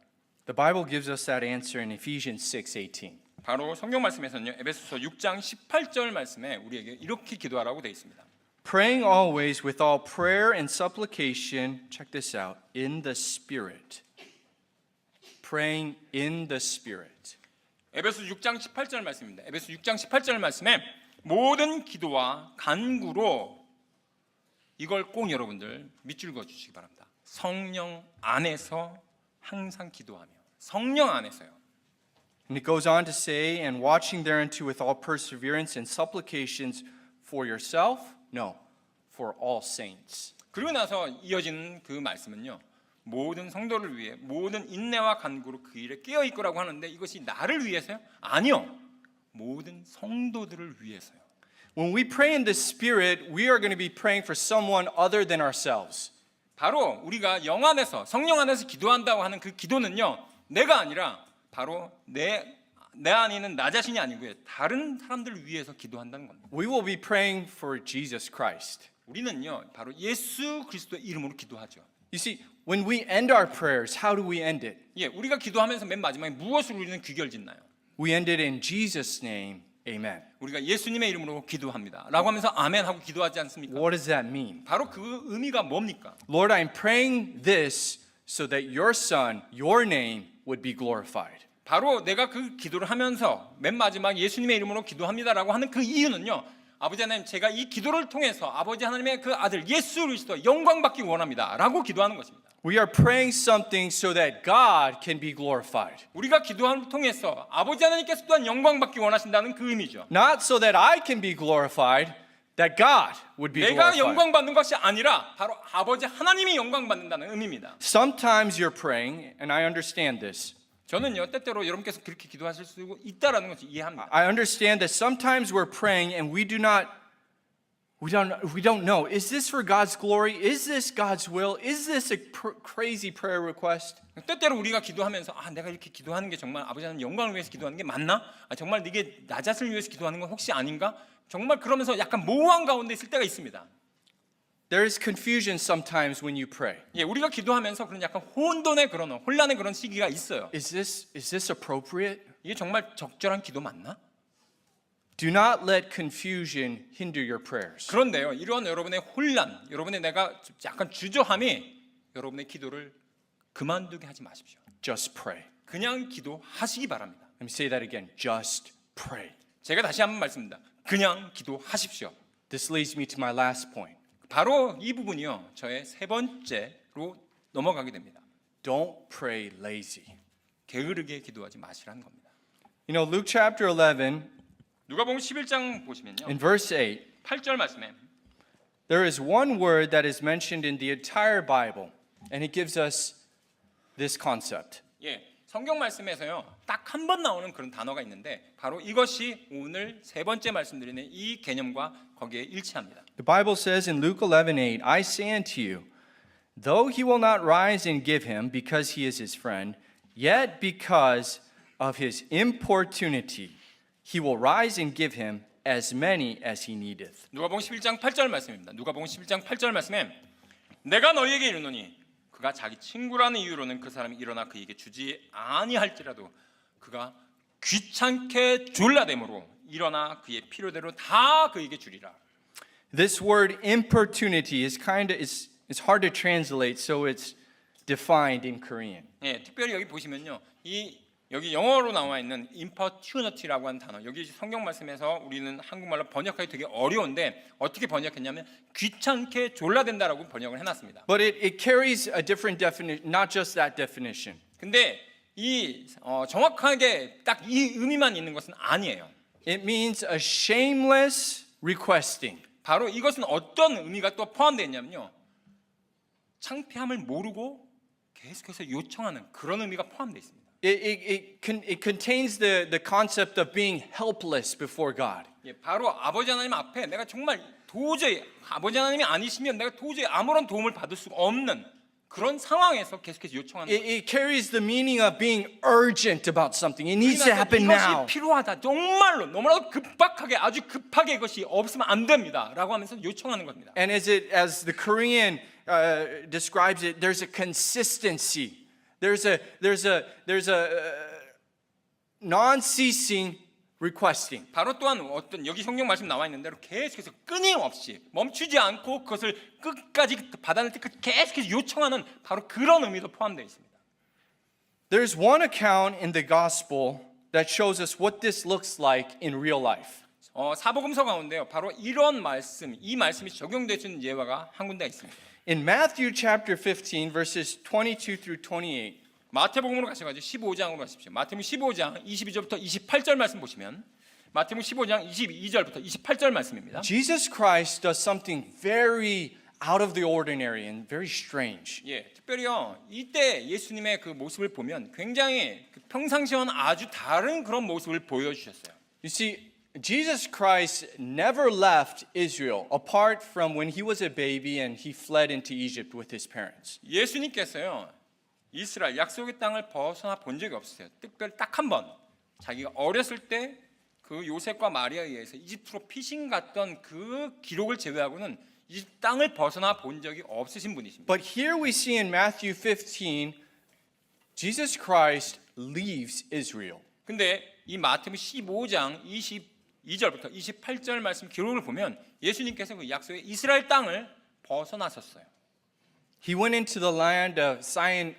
The Bible gives us that answer in Ephesians 6:18. 바로 성경 말씀에서는요. 에베소서 6장 18절 말씀에 우리에게 이렇게 기도하라고 되어 있습니다. Praying always with all prayer and supplication, check this out, in the Spirit. Praying in the Spirit. 에베소 6장 18절 말씀입니다. 에베소 6장 18절 말씀에 모든 기도와 간구로 이걸 꼭 여러분들 밑줄 그어 주시기 바랍니다. 성령 안에서 항상 기도하며 성령 안에서요. And it goes on to say, and watching thereunto with all perseverance and supplications for yourself? No, for all saints. 그리고 나서 이어지는 그 말씀은요. 모든 성도를 위해 모든 인내와 간구로 그 일에 깨어 있고라고 하는데 이것이 나를 위해서요? 아니요. 모든 성도들을 위해서요. When we pray in the Spirit, we are going to be praying for someone other than ourselves. 바로 우리가 영 안에서 성령 안에서 기도한다고 하는 그 기도는요. 내가 아니라 바로 내 안에 있는 나 자신이 아니고요. 다른 사람들을 위해서 기도한다는 겁니다. We will be praying for Jesus Christ. 우리는요. 바로 예수 그리스도의 이름으로 기도하죠. You see, when we end our prayers, how do we end it? 예, 우리가 기도하면서 맨 마지막에 무엇으로 우리는 귀결짓나요? We end it in Jesus' name. Amen. 우리가 예수님의 이름으로 기도합니다. 라고 하면서 아멘 하고 기도하지 않습니까? What does that mean? 바로 그 의미가 뭡니까? Lord, I'm praying this so that your Son, your name would be glorified. 바로 내가 그 기도를 하면서 맨 마지막 예수님의 이름으로 기도합니다라고 하는 그 이유는요. 아버지 하나님 제가 이 기도를 통해서 아버지 하나님의 그 아들 예수 그리스도 영광받기 원합니다라고 기도하는 것입니다. We are praying something so that God can be glorified. 우리가 기도함을 통해서 아버지 하나님께서 또한 영광받기 원하신다는 그 의미죠. Not so that I can be glorified, that God would be 내가 glorified. 영광받는 것이 아니라 바로 아버지 하나님이 영광받는다는 의미입니다. Sometimes you're praying, and I understand this. 저는요 때때로 여러분께서 그렇게 기도하실 수 있다라는 것을 이해합니다. I understand that sometimes we're praying and we don't know. Is this for God's glory? Is this God's will? Is this a crazy prayer request? 때때로 우리가 기도하면서 내가 이렇게 기도하는 게 정말 아버지 하나님 영광을 위해서 기도하는 게 맞나? 정말 이게 나 자신을 위해서 기도하는 건 혹시 아닌가? 정말 그러면서 약간 모호한 가운데 있을 때가 있습니다. There is confusion sometimes when you pray. 예, 우리가 기도하면서 그런 약간 혼돈의 그런 혼란의 그런 시기가 있어요. Is this appropriate? 이게 정말 적절한 기도 맞나? Do not let confusion hinder your prayers. 그런데요, 이런 여러분의 혼란, 여러분의 내가 약간 주저함이 여러분의 기도를 그만두게 하지 마십시오. Just pray. 그냥 기도하시기 바랍니다. Let me say that again. Just pray. 제가 다시 한번 말씀드립니다. 그냥 기도하십시오. This leads me to my last point. 바로 이 부분이요, 저의 세 번째로 넘어가게 됩니다. Don't pray lazy. 게으르게 기도하지 마시라는 겁니다. You know, Luke chapter 11, 누가복음 11장 보시면요, in verse 8, 8절 말씀에 there is one word that is mentioned in the entire Bible, and it gives us this concept. 성경 말씀에서요, 딱 한 번 나오는 그런 단어가 있는데 바로 이것이 오늘 세 번째 말씀드리는 이 개념과 거기에 일치합니다. The Bible says in Luke 11:8, I say unto you, though he will not rise and give him because he is his friend, yet because of his importunity, he will rise and give him as many as he needeth. 누가복음 11장 8절 말씀입니다. 누가복음 11장 8절 말씀에 내가 너희에게 이르노니 그가 자기 친구라는 이유로는 그 사람이 일어나 그에게 주지 아니할지라도 그가 귀찮게 졸라됨으로 일어나 그의 필요대로 다 그에게 주리라. This word importunity is it's hard to translate, so it's defined in Korean. 특별히 여기 보시면요, 여기 영어로 나와 있는 importunity라고 하는 단어, 여기 성경 말씀에서 우리는 한국말로 번역하기 되게 어려운데 어떻게 번역했냐면 귀찮게 졸라된다라고 번역을 해놨습니다. But it carries a different definition, not just that definition. 근데 정확하게 딱 이 의미만 있는 것은 아니에요. It means a shameless requesting. 바로 이것은 어떤 의미가 또 포함되어 있냐면요, 창피함을 모르고 계속해서 요청하는 그런 의미가 포함되어 있습니다. It contains the concept of being helpless before God. 바로 아버지 하나님 앞에 내가 정말 도저히 아버지 하나님이 아니시면 내가 도저히 아무런 도움을 받을 수가 없는 그런 상황에서 계속해서 요청하는 거예요. It carries the meaning of being urgent about something. It needs to happen now. 이것이 필요하다. 정말로 너무나도 급박하게 아주 급하게 이것이 없으면 안 됩니다라고 하면서 요청하는 겁니다. And as the Korean describes it, there's a consistency. There's a non-ceasing requesting. 바로 또한 어떤 여기 성경 말씀 나와 있는 대로 계속해서 끊임없이 멈추지 않고 그것을 끝까지 받아낼 때까지 계속해서 요청하는 바로 그런 의미도 포함되어 있습니다. There's one account in the gospel that shows us what this looks like in real life. 사복음서 가운데요, 바로 이런 말씀, 이 말씀이 적용되는 예화가 한 군데 있습니다. In Matthew chapter 15 verses 22 through 28. 마태복음으로 가셔가지고 15장으로 가십시오. 마태복음 15장 22절부터 28절 말씀 보시면 마태복음 15장 22절부터 28절 말씀입니다. Jesus Christ does something very out of the ordinary and very strange. 특별히요, 이때 예수님의 그 모습을 보면 굉장히 평상시와는 아주 다른 그런 모습을 보여주셨어요. You see, Jesus Christ never left Israel apart from when he was a baby and he fled into Egypt with his parents. 예수님께서요, 이스라엘 약속의 땅을 벗어나 본 적이 없으세요. 특별히 딱 한 번 자기가 어렸을 때 그 요셉과 마리아에 의해서 이집트로 피신 갔던 그 기록을 제외하고는 이 땅을 벗어나 본 적이 없으신 분이십니다. But here we see in Matthew 15, Jesus Christ leaves Israel. 근데 이 마태복음 15장 22절부터 28절 말씀 기록을 보면 예수님께서 그 약속의 이스라엘 땅을 벗어나셨어요. He went into the land of Sion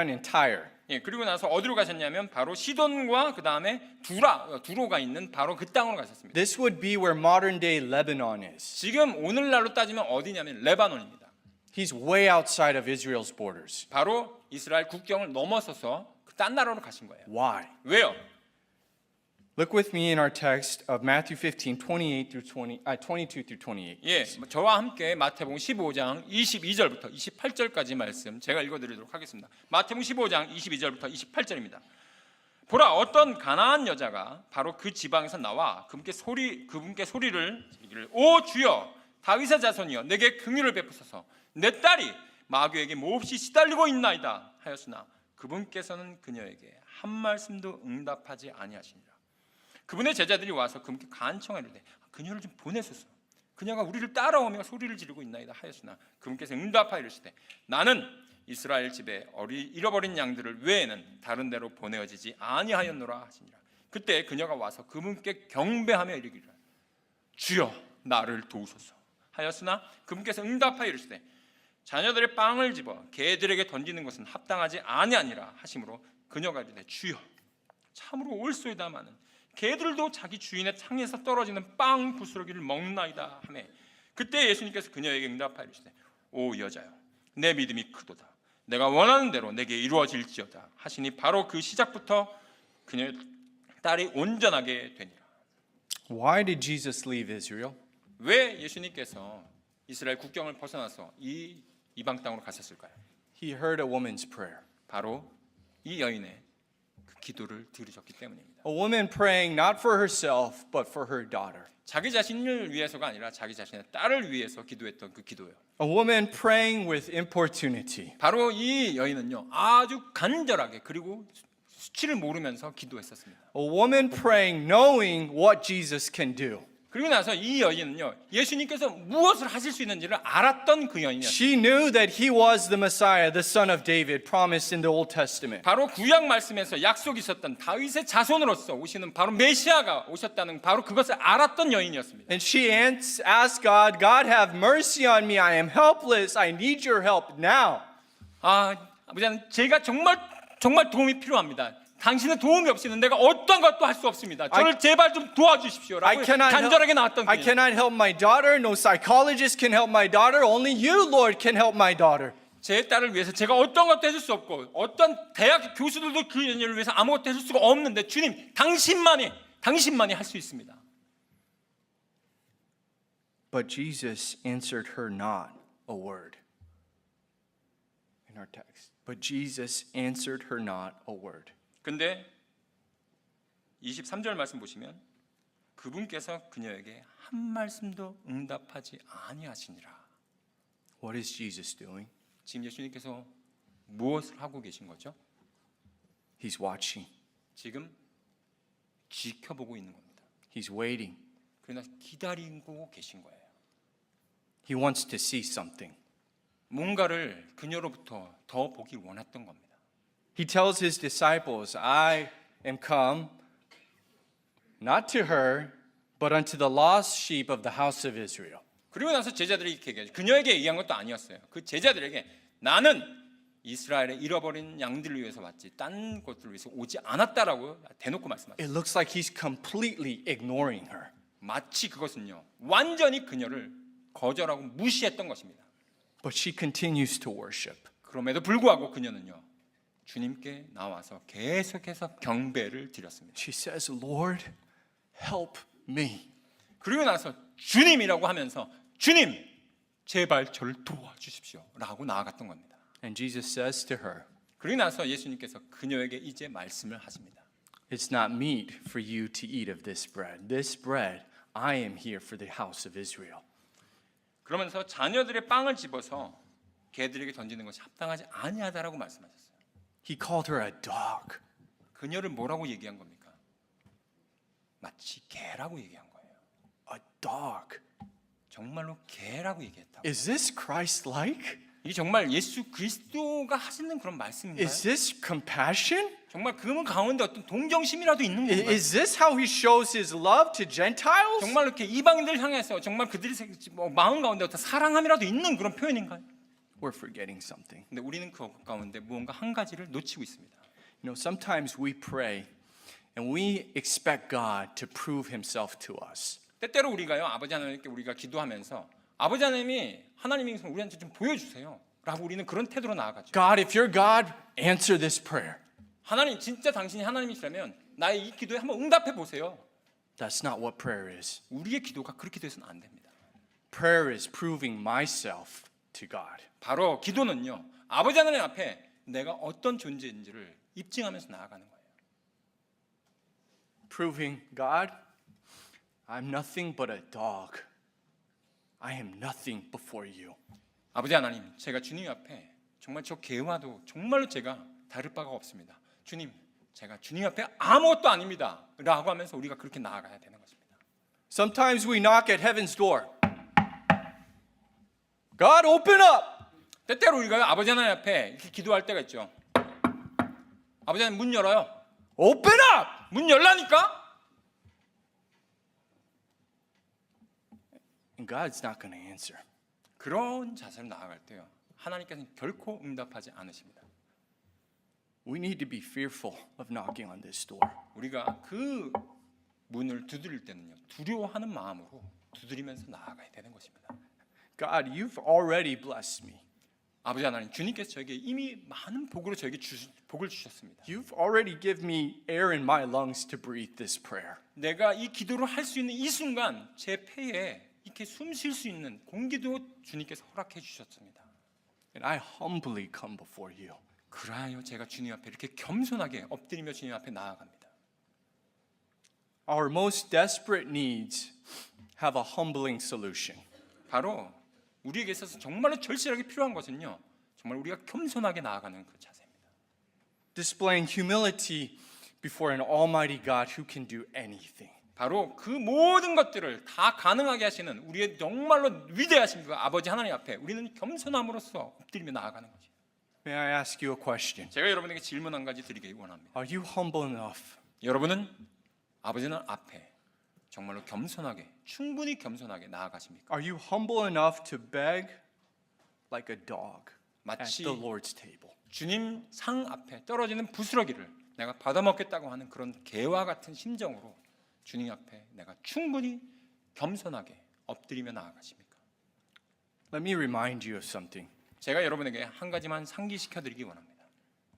and Tyre. 그리고 나서 어디로 가셨냐면 바로 시돈과 그 다음에 두로가 있는 바로 그 땅으로 가셨습니다. This would be where modern day Lebanon is. 지금 오늘날로 따지면 어디냐면 레바논입니다. He's way outside of Israel's borders. 바로 이스라엘 국경을 넘어서서 그 딴 나라로 가신 거예요. Why? 왜요? Look with me in our text of Matthew 15, 22 through 28. 저와 함께 마태복음 15장 22절부터 28절까지 말씀 제가 읽어드리도록 하겠습니다. 마태복음 15장 22절부터 28절입니다. 보라, 어떤 가나안 여자가 바로 그 지방에서 나와 그분께 소리를 지르기를, 오 주여, 다윗의 자손이여, 내게 긍휼을 베푸소서. 내 딸이 마귀에게 몹시 시달리고 있나이다 하였으나 그분께서는 그녀에게 한 말씀도 응답하지 아니하시니라. 그분의 제자들이 와서 그분께 간청하는데 그녀를 좀 보내소서. 그녀가 우리를 따라오며 소리를 지르고 있나이다 하였으나 그분께서 응답하여 이르시되, 나는 이스라엘 집에 잃어버린 양들을 외에는 다른 데로 보내어지지 아니하였노라 하시니라. 그때 그녀가 와서 그분께 경배하며 이르기를, 주여, 나를 도우소서 하였으나 그분께서 응답하여 이르시되, 자녀들의 빵을 집어 개들에게 던지는 것은 합당하지 아니하니라 하심으로 그녀가 이르되 주여 참으로 옳소이다마는 개들도 자기 주인의 창에서 떨어지는 빵 부스러기를 먹나이다 하매 그때 예수님께서 그녀에게 응답하여 이르시되 오 여자여 내 믿음이 크도다 내가 원하는 대로 내게 이루어질지어다 하시니 바로 그 시작부터 그녀의 딸이 온전하게 되니라. Why did Jesus leave Israel? 왜 예수님께서 이스라엘 국경을 벗어나서 이 이방 땅으로 가셨을까요? He heard a woman's prayer. 바로 이 여인의 그 기도를 들으셨기 때문입니다. A woman praying not for herself, but for her daughter. 자기 자신을 위해서가 아니라 자기 자신의 딸을 위해서 기도했던 그 기도예요. A woman praying with importunity. 바로 이 여인은요 아주 간절하게 그리고 수치를 모르면서 기도했었습니다. A woman praying knowing what Jesus can do. 그리고 나서 이 여인은요 예수님께서 무엇을 하실 수 있는지를 알았던 그 여인이었어요. She knew that he was the Messiah, the son of David, promised in the Old Testament. 바로 구약 말씀에서 약속이 있었던 다윗의 자손으로서 오시는 바로 메시아가 오셨다는 바로 그것을 알았던 여인이었습니다. And she asked God, God have mercy on me. I am helpless. I need your help now. 아버지 하나님 제가 정말 도움이 필요합니다. 당신의 도움이 없이는 내가 어떤 것도 할 수 없습니다. 저를 제발 좀 도와주십시오라고 간절하게 나왔던 I 그녀. cannot help my daughter. No psychologist can help my daughter. Only you, Lord, can help my daughter. 제 딸을 위해서 제가 어떤 것도 해줄 수 없고 어떤 대학 교수들도 그 여인을 위해서 아무것도 해줄 수가 없는데 주님 당신만이 할 수 있습니다. But Jesus answered her not a word. In our text. But Jesus answered her not a word. 근데 23절 말씀 보시면 그분께서 그녀에게 한 말씀도 응답하지 아니하시니라. What is Jesus doing? 지금 예수님께서 무엇을 하고 계신 거죠? He's watching. 지금 지켜보고 있는 겁니다. He's waiting. 그러나 기다리고 계신 거예요. He wants to see something. 뭔가를 그녀로부터 더 보길 원했던 겁니다. He tells his disciples, I am come not to her, but unto the lost sheep of the house of Israel. 그리고 나서 제자들이 이렇게 얘기하죠. 그녀에게 얘기한 것도 아니었어요. 그 제자들에게 나는 이스라엘의 잃어버린 양들을 위해서 왔지 딴 것들을 위해서 오지 않았다라고 대놓고 말씀하셨어요. It looks like he's completely ignoring her. 마치 그것은요 완전히 그녀를 거절하고 무시했던 것입니다. But she continues to worship. 그럼에도 불구하고 그녀는요 주님께 나와서 계속해서 경배를 드렸습니다. She says, Lord, help me. 그리고 나서 주님이라고 하면서 주님 제발 저를 도와주십시오 라고 나아갔던 겁니다. And Jesus says to her, 그리고 나서 예수님께서 그녀에게 이제 말씀을 하십니다. It's not meet for you to eat of this bread. This bread, I am here for the house of Israel. 그러면서 자녀들의 빵을 집어서 개들에게 던지는 것이 합당하지 아니하다라고 말씀하셨어요. He called her a dog. 그녀를 뭐라고 얘기한 겁니까? 마치 개라고 얘기한 거예요. A dog. 정말로 개라고 얘기했다고. Is this Christ-like? 이게 정말 예수 그리스도가 하시는 그런 말씀인가요? Is this compassion? 정말 그 가운데 어떤 동정심이라도 있는 건가요? Is this how he shows his love to Gentiles? 정말 이렇게 이방인들 향해서 정말 그들이 마음 가운데 어떤 사랑함이라도 있는 그런 표현인가요? We're forgetting something. 근데 우리는 그 가운데 무언가 한 가지를 놓치고 있습니다. You know, sometimes we pray and we expect God to prove himself to us. 때때로 우리가요 아버지 하나님께 우리가 기도하면서 아버지 하나님이 하나님이 우리한테 좀 보여주세요 라고 우리는 그런 태도로 나아가죠. God, if you're God, answer this prayer. 하나님 진짜 당신이 하나님이시라면 나의 이 기도에 한번 응답해 보세요. That's not what prayer is. 우리의 기도가 그렇게 돼서는 안 됩니다. Prayer is proving myself to God. 바로 기도는요 아버지 하나님 앞에 내가 어떤 존재인지를 입증하면서 나아가는 거예요. Proving God, I'm nothing but a dog. I am nothing before you. 아버지 하나님, 제가 주님 앞에 정말 저 개와도 정말로 제가 다를 바가 없습니다. 주님, 제가 주님 앞에 아무것도 아닙니다. 라고 하면서 우리가 그렇게 나아가야 되는 것입니다. Sometimes we knock at heaven's door. God, open up. 때때로 우리가 아버지 하나님 앞에 이렇게 기도할 때가 있죠. 아버지 하나님 문 열어요. Open up. 문 열라니까? And God's not going to answer. 그런 자세로 나아갈 때요. 하나님께서는 결코 응답하지 않으십니다. we need to be fearful of knocking on this door. 우리가 그 문을 두드릴 때는요, 두려워하는 마음으로 두드리면서 나아가야 되는 것입니다. God, you've already blessed me. 아버지 하나님, 주님께서 저에게 이미 많은 복으로 저에게 복을 주셨습니다. You've already given me air in my lungs to breathe this prayer. 내가 이 기도를 할 수 있는 이 순간 제 폐에 이렇게 숨 쉴 수 있는 공기도 주님께서 허락해 주셨습니다. And I humbly come before you. 그러하여 제가 주님 앞에 이렇게 겸손하게 엎드리며 주님 앞에 나아갑니다. Our most desperate needs have a humbling solution. 바로 우리에게 있어서 정말로 절실하게 필요한 것은요, 정말 우리가 겸손하게 나아가는 그 자세입니다. Displaying humility before an almighty God who can do anything. 바로 그 모든 것들을 다 가능하게 하시는 우리의 정말로 위대하신 그 아버지 하나님 앞에 우리는 겸손함으로써 엎드리며 나아가는 거죠. May I ask you a question? 제가 여러분에게 질문 한 가지 드리기 원합니다. Are you humble enough 여러분은 아버지는 앞에 정말로 겸손하게, 충분히 겸손하게 나아가십니까? Are you humble enough to beg like a dog at 마치 the Lord's table? 주님 상 앞에 떨어지는 부스러기를 내가 받아먹겠다고 하는 그런 개와 같은 심정으로 주님 앞에 내가 충분히 겸손하게 엎드리며 나아가십니까? Let me remind you of something. 제가 여러분에게 한 가지만 상기시켜 드리기 원합니다.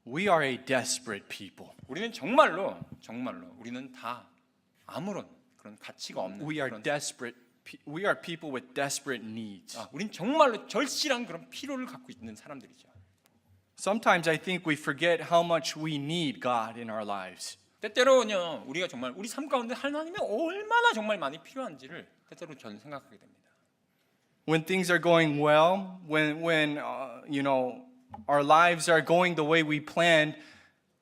We are a desperate people. 우리는 정말로 우리는 다 아무런 그런 가치가 없는 We are 그런 desperate. We are people with desperate needs. 우린 정말로 절실한 그런 필요를 갖고 있는 사람들이죠. Sometimes I think we forget how much we need God in our lives. 때때로는요, 우리가 정말 우리 삶 가운데 하나님이 얼마나 정말 많이 필요한지를 때때로 저는 생각하게 됩니다. When things are going well, when our lives are going the way we planned,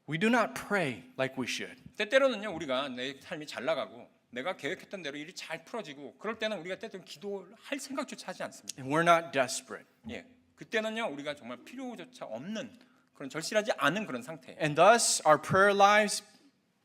we do not pray like we should. 때때로는요, 우리가 내 삶이 잘 나가고 내가 계획했던 대로 일이 잘 풀어지고 그럴 때는 우리가 때때로 기도를 할 생각조차 하지 않습니다. And we're not desperate. 예, 그때는요, 우리가 정말 필요조차 없는 그런 절실하지 않은 그런 상태예요. And thus our prayer lives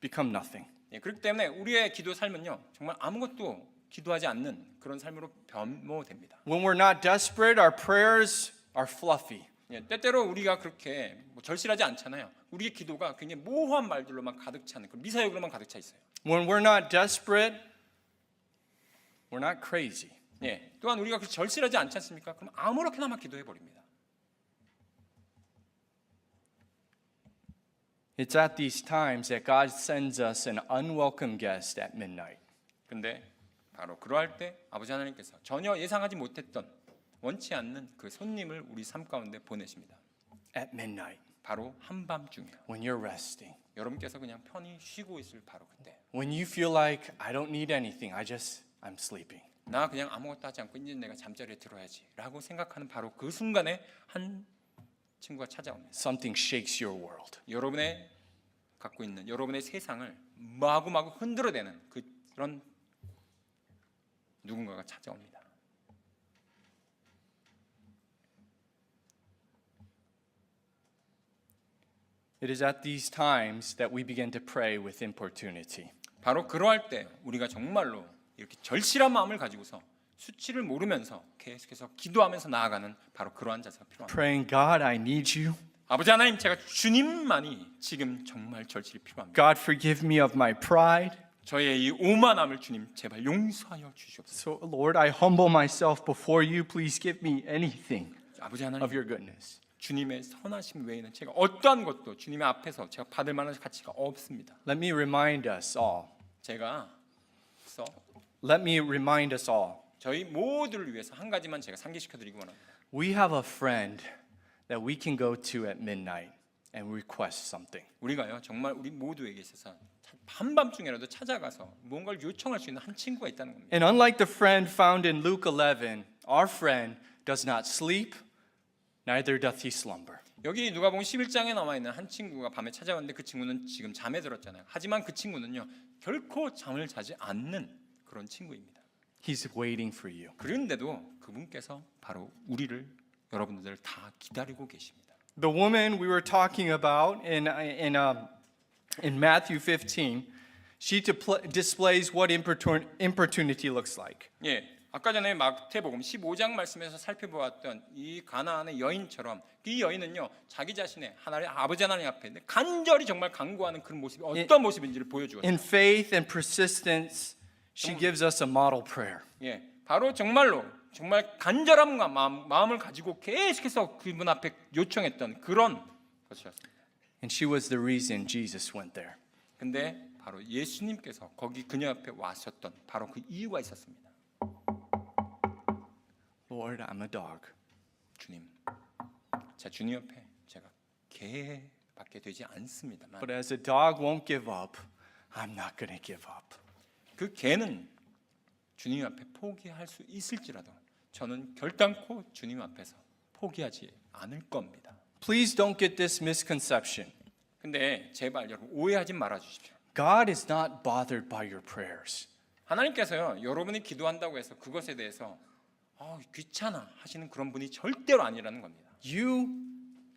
become nothing. 예, 그렇기 때문에 우리의 기도 삶은요, 정말 아무것도 기도하지 않는 그런 삶으로 변모됩니다. When we're not desperate, our prayers are fluffy. 예, 때때로 우리가 그렇게 절실하지 않잖아요. 우리의 기도가 굉장히 모호한 말들로만 가득 차는 그 미사역으로만 가득 차 있어요. When we're not desperate, we're not crazy. 예, 또한 우리가 그 절실하지 않지 않습니까? 그럼 아무렇게나 막 기도해 버립니다. It's at these times that God sends us an unwelcome guest at midnight. 근데 바로 그러할 때 아버지 하나님께서 전혀 예상하지 못했던 원치 않는 그 손님을 우리 삶 가운데 보내십니다. At midnight, 바로 한밤중에 when you're resting. 여러분께서 그냥 편히 쉬고 있을 바로 그때, When you feel like I don't need anything, I'm sleeping. 나 그냥 아무것도 하지 않고 이제 내가 잠자리에 들어야지라고 생각하는 바로 그 순간에 한 친구가 찾아옵니다. Something shakes your world. 여러분의 갖고 있는 여러분의 세상을 마구마구 흔들어대는 그런 누군가가 찾아옵니다. It is at these times that we begin to pray with importunity. 바로 그러할 때 우리가 정말로 이렇게 절실한 마음을 가지고서 수치를 모르면서 계속해서 기도하면서 나아가는 바로 그러한 자세가 필요합니다. Praying, God, I need you. 아버지 하나님, 제가 주님만이 지금 정말 절실히 필요합니다. God, forgive me of my pride. 저의 이 오만함을 주님 제발 용서하여 주시옵소서. So, Lord, I humble myself before you. Please give me anything 아버지 하나님, of your goodness. 주님의 선하심 외에는 제가 어떠한 것도 주님의 앞에서 제가 받을 만한 가치가 없습니다. Let me remind us all. Let me remind us all. 저희 모두를 위해서 한 가지만 제가 상기시켜 드리기 원합니다. We have a friend that we can go to at midnight and request something. 우리가요, 정말 우리 모두에게 있어서 한밤중에라도 찾아가서 뭔가를 요청할 수 있는 한 친구가 있다는 겁니다. And unlike the friend found in Luke 11, our friend does not sleep, neither doth he slumber. 여기 누가복음 11장에 나와 있는 한 친구가 밤에 찾아왔는데 그 친구는 지금 잠에 들었잖아요. 하지만 그 친구는요, 결코 잠을 자지 않는 그런 친구입니다. He's waiting for you. 그런데도 그분께서 바로 우리를, 여러분들을 다 기다리고 계십니다. The woman we were talking about in Matthew 15, she displays what importunity looks like. 예, 아까 전에 마태복음 15장 말씀에서 살펴보았던 이 가나안의 여인처럼 이 여인은요 자기 자신의 하나님 아버지 하나님 앞에 간절히 정말 간구하는 그런 모습이 어떤 모습인지를 보여주었어요. In faith and persistence, she gives us a model prayer. 예, 바로 정말로 정말 간절함과 마음을 가지고 계속해서 그분 앞에 요청했던 그런 것이었습니다. And she was the reason Jesus went there. 근데 바로 예수님께서 거기 그녀 앞에 왔었던 바로 그 이유가 있었습니다. Lord, I'm a dog. 주님, 자 주님 옆에 제가 개밖에 되지 않습니다만 But as a dog won't give up, I'm not going to give up. 그 개는 주님 앞에 포기할 수 있을지라도 저는 결단코 주님 앞에서 포기하지 않을 겁니다. Please don't get this misconception. 근데 제발 여러분 오해하지 말아 주십시오. God is not bothered by your prayers. 하나님께서요 여러분이 기도한다고 해서 그것에 대해서 귀찮아 하시는 그런 분이 절대로 아니라는 겁니다. You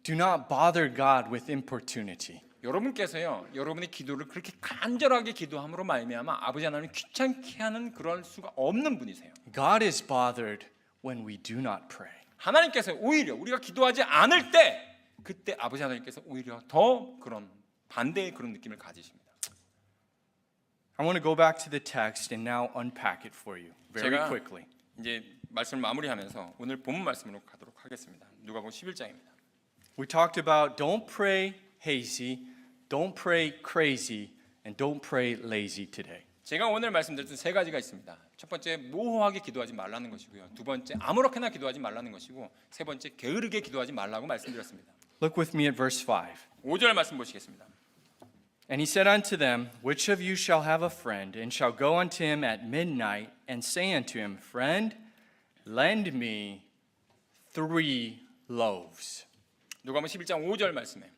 do not bother God with importunity. 여러분께서요 여러분의 기도를 그렇게 간절하게 기도함으로 말미암아 아버지 하나님 귀찮게 하는 그럴 수가 없는 분이세요. God is bothered when we do not pray. 하나님께서 오히려 우리가 기도하지 않을 때 그때 아버지 하나님께서 오히려 더 그런 반대의 그런 느낌을 가지십니다. I want to go back to the text and now unpack it for you very 제가 quickly. 이제 말씀을 마무리하면서 오늘 본문 말씀으로 가도록 하겠습니다. 누가복음 11장입니다. We talked about don't pray hazy, don't pray crazy, and don't pray lazy today. 제가 오늘 말씀드렸던 세 가지가 있습니다. 첫 번째 모호하게 기도하지 말라는 것이고요. 두 번째 아무렇게나 기도하지 말라는 것이고 세 번째 게으르게 기도하지 말라고 말씀드렸습니다. Look with me at verse 5. 5절 말씀 보시겠습니다. And he said unto them, Which of you shall have a friend, and shall go unto him at midnight, and say unto him, Friend, lend me 3 loaves. 누가복음 11장 5절 말씀에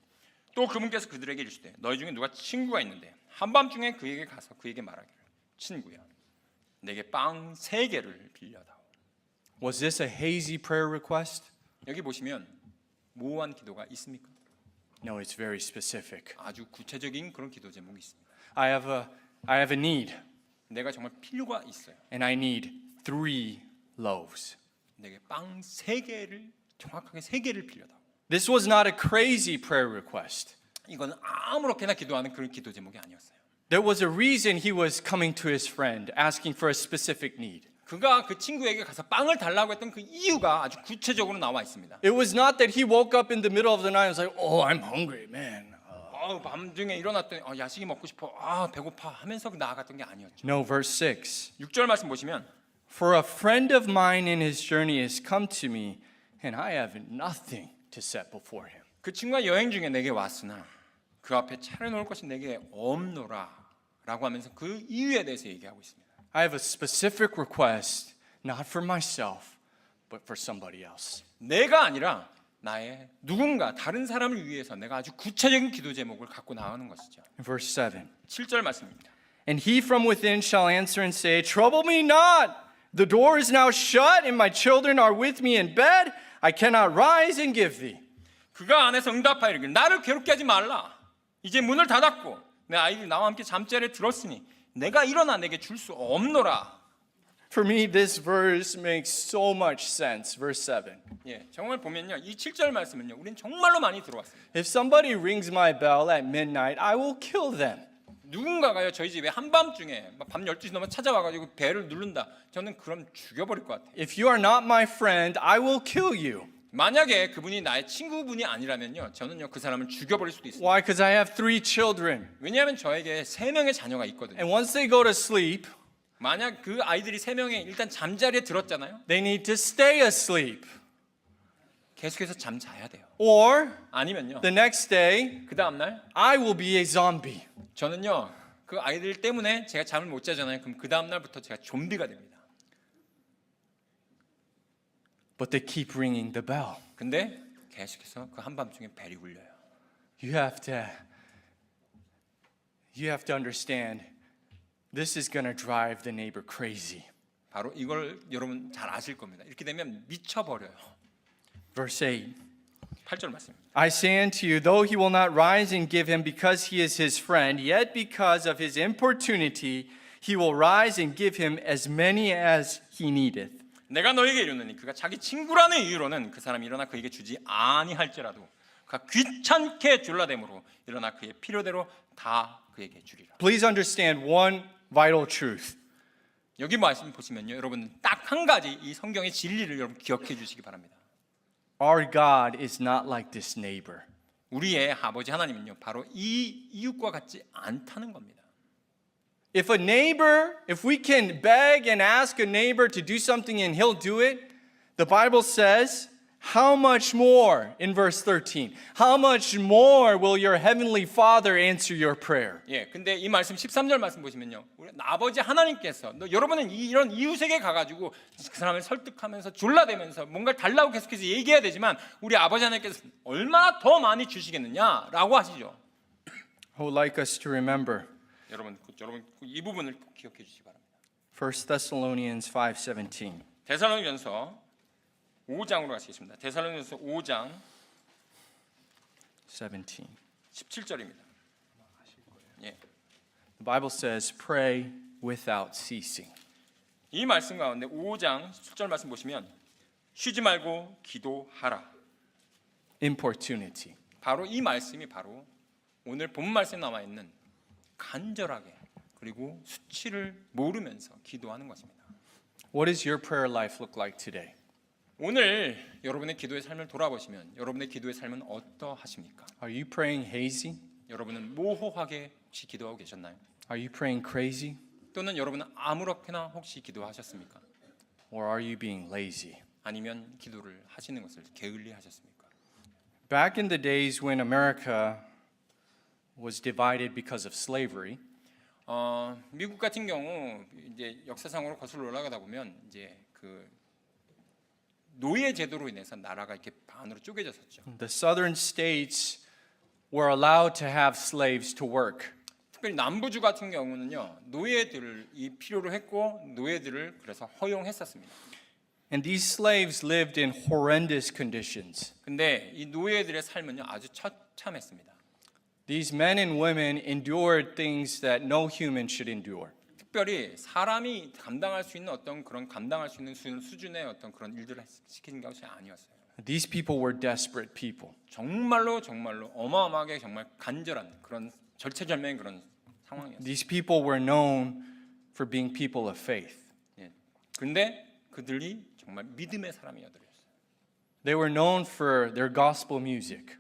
또 그분께서 그들에게 이르시되 너희 중에 누가 친구가 있는데 한밤중에 그에게 가서 그에게 말하기를 친구야 내게 빵 3개를 빌려다오. Was this a hazy prayer request? 여기 보시면 모호한 기도가 있습니까? No, it's very specific. 아주 구체적인 그런 기도 제목이 있습니다. I have a need, 내가 정말 필요가 있어요. and I need 3 loaves. 내게 빵 3개를 정확하게 3개를 빌려다오. This was not a crazy prayer request. 이건 아무렇게나 기도하는 그런 기도 제목이 아니었어요. There was a reason he was coming to his friend, asking for a specific need. 그가 그 친구에게 가서 빵을 달라고 했던 그 이유가 아주 구체적으로 나와 있습니다. It was not that he woke up in the middle of the night and was like, oh, I'm hungry, man. 밤중에 일어났더니 야식이 먹고 싶어. 배고파 하면서 나아갔던 게 아니었죠. No, verse 6. 6절 말씀 보시면 For a friend of mine in his journey has come to me, and I have nothing to set before him. 그 친구가 여행 중에 내게 왔으나 그 앞에 차려놓을 것이 내게 없노라 라고 하면서 그 이유에 대해서 얘기하고 있습니다. I have a specific request, not for myself, but for somebody else. 내가 아니라 나의 누군가 다른 사람을 위해서 내가 아주 구체적인 기도 제목을 갖고 나오는 것이죠. Verse 7. 7절 말씀입니다. And he from within shall answer and say, Trouble me not. The door is now shut, and my children are with me in bed. I cannot rise and give thee. 그가 안에서 응답하여 이르기를 나를 괴롭게 하지 말라. 이제 문을 닫았고 내 아이들이 나와 함께 잠자리에 들었으니 내가 일어나 내게 줄 수 없노라. For me, this verse makes so much sense. Verse 7. 예, 정말 보면요, 이 7절 말씀은요, 우린 정말로 많이 들어왔습니다. If somebody rings my bell at midnight, I will kill them. 누군가가요 저희 집에 한밤중에 밤 12시 넘어 찾아와가지고 배를 누른다. 저는 그럼 죽여버릴 것 같아요. If you are not my friend, I will kill you. 만약에 그분이 나의 친구분이 아니라면요, 저는요 그 사람을 죽여버릴 수도 있어요. Why? Because I have 3 children. 왜냐하면 저에게 3명의 자녀가 있거든요. And once they go to sleep, 만약 그 아이들이 3명이 일단 잠자리에 들었잖아요. they need to stay asleep. 계속해서 잠자야 돼요. Or 아니면요, the next day, 그 다음 날 I will be a zombie. 저는요 그 아이들 때문에 제가 잠을 못 자잖아요. 그럼 그 다음 날부터 제가 좀비가 됩니다. But they keep ringing the bell. 근데 계속해서 그 한밤중에 벨이 울려요. You have to understand, this is going to drive the neighbor crazy. 바로 이걸 여러분 잘 아실 겁니다. 이렇게 되면 미쳐버려요. Verse 8. 8절 말씀입니다. I say unto you, though he will not rise and give him because he is his friend, yet because of his importunity, he will rise and give him as many as he needeth. 내가 너에게 이르노니 그가 자기 친구라는 이유로는 그 사람이 일어나 그에게 주지 아니할지라도 그가 귀찮게 졸라됨으로 일어나 그의 필요대로 다 그에게 주리라. Please understand one vital truth. 여기 말씀 보시면요, 여러분 딱 한 가지 이 성경의 진리를 여러분 기억해 주시기 바랍니다. Our God is not like this neighbor. 우리의 아버지 하나님은요, 바로 이 이웃과 같지 않다는 겁니다. If we can beg and ask a neighbor to do something and he'll do it, the Bible says, how much more, in verse 13, how much more will your heavenly Father answer your prayer? 예, 근데 이 말씀 13절 말씀 보시면요, 우리 아버지 하나님께서 여러분은 이런 이웃에게 가가지고 그 사람을 설득하면서 졸라대면서 뭔가 달라고 계속해서 얘기해야 되지만 우리 아버지 하나님께서 얼마나 더 많이 주시겠느냐라고 하시죠. I would like us to remember 여러분 이 부분을 꼭 기억해 주시기 바랍니다. 1 Thessalonians 5:17. 데살로니가전서 5장으로 가시겠습니다. 데살로니가전서 5장 17. 17절입니다. 예. The Bible says, pray without ceasing. 이 말씀 가운데 5장 17절 말씀 보시면 쉬지 말고 기도하라. Importunity. 바로 이 말씀이 바로 오늘 본 말씀에 남아 있는 간절하게 그리고 수치를 모르면서 기도하는 것입니다. What does your prayer life look like today? 오늘 여러분의 기도의 삶을 돌아보시면 여러분의 기도의 삶은 어떠하십니까? Are you praying hazy? 여러분은 모호하게 혹시 기도하고 계셨나요? Are you praying crazy? 또는 여러분은 아무렇게나 혹시 기도하셨습니까? Or are you being lazy? 아니면 기도를 하시는 것을 게을리하셨습니까? Back in the days when America was divided because of slavery, 미국 같은 경우 이제 역사상으로 거슬러 올라가다 보면 이제 그 노예 제도로 인해서 나라가 이렇게 반으로 쪼개졌었죠. the southern states were allowed to have slaves to work. 특별히 남부주 같은 경우는요, 노예들이 필요로 했고 노예들을 그래서 허용했었습니다. And these slaves lived in horrendous conditions. 근데 이 노예들의 삶은요 아주 처참했습니다. These men and women endured things that no human should endure. 특별히 사람이 감당할 수 있는 어떤 그런 감당할 수 있는 수준의 어떤 그런 일들을 시키는 것이 아니었어요. These people were desperate people. 정말로 어마어마하게 정말 간절한 그런 절체절명의 그런 상황이었어요. These people were known for being people of faith. 예. 근데 그들이 정말 믿음의 사람이었어요. They were known for their gospel music.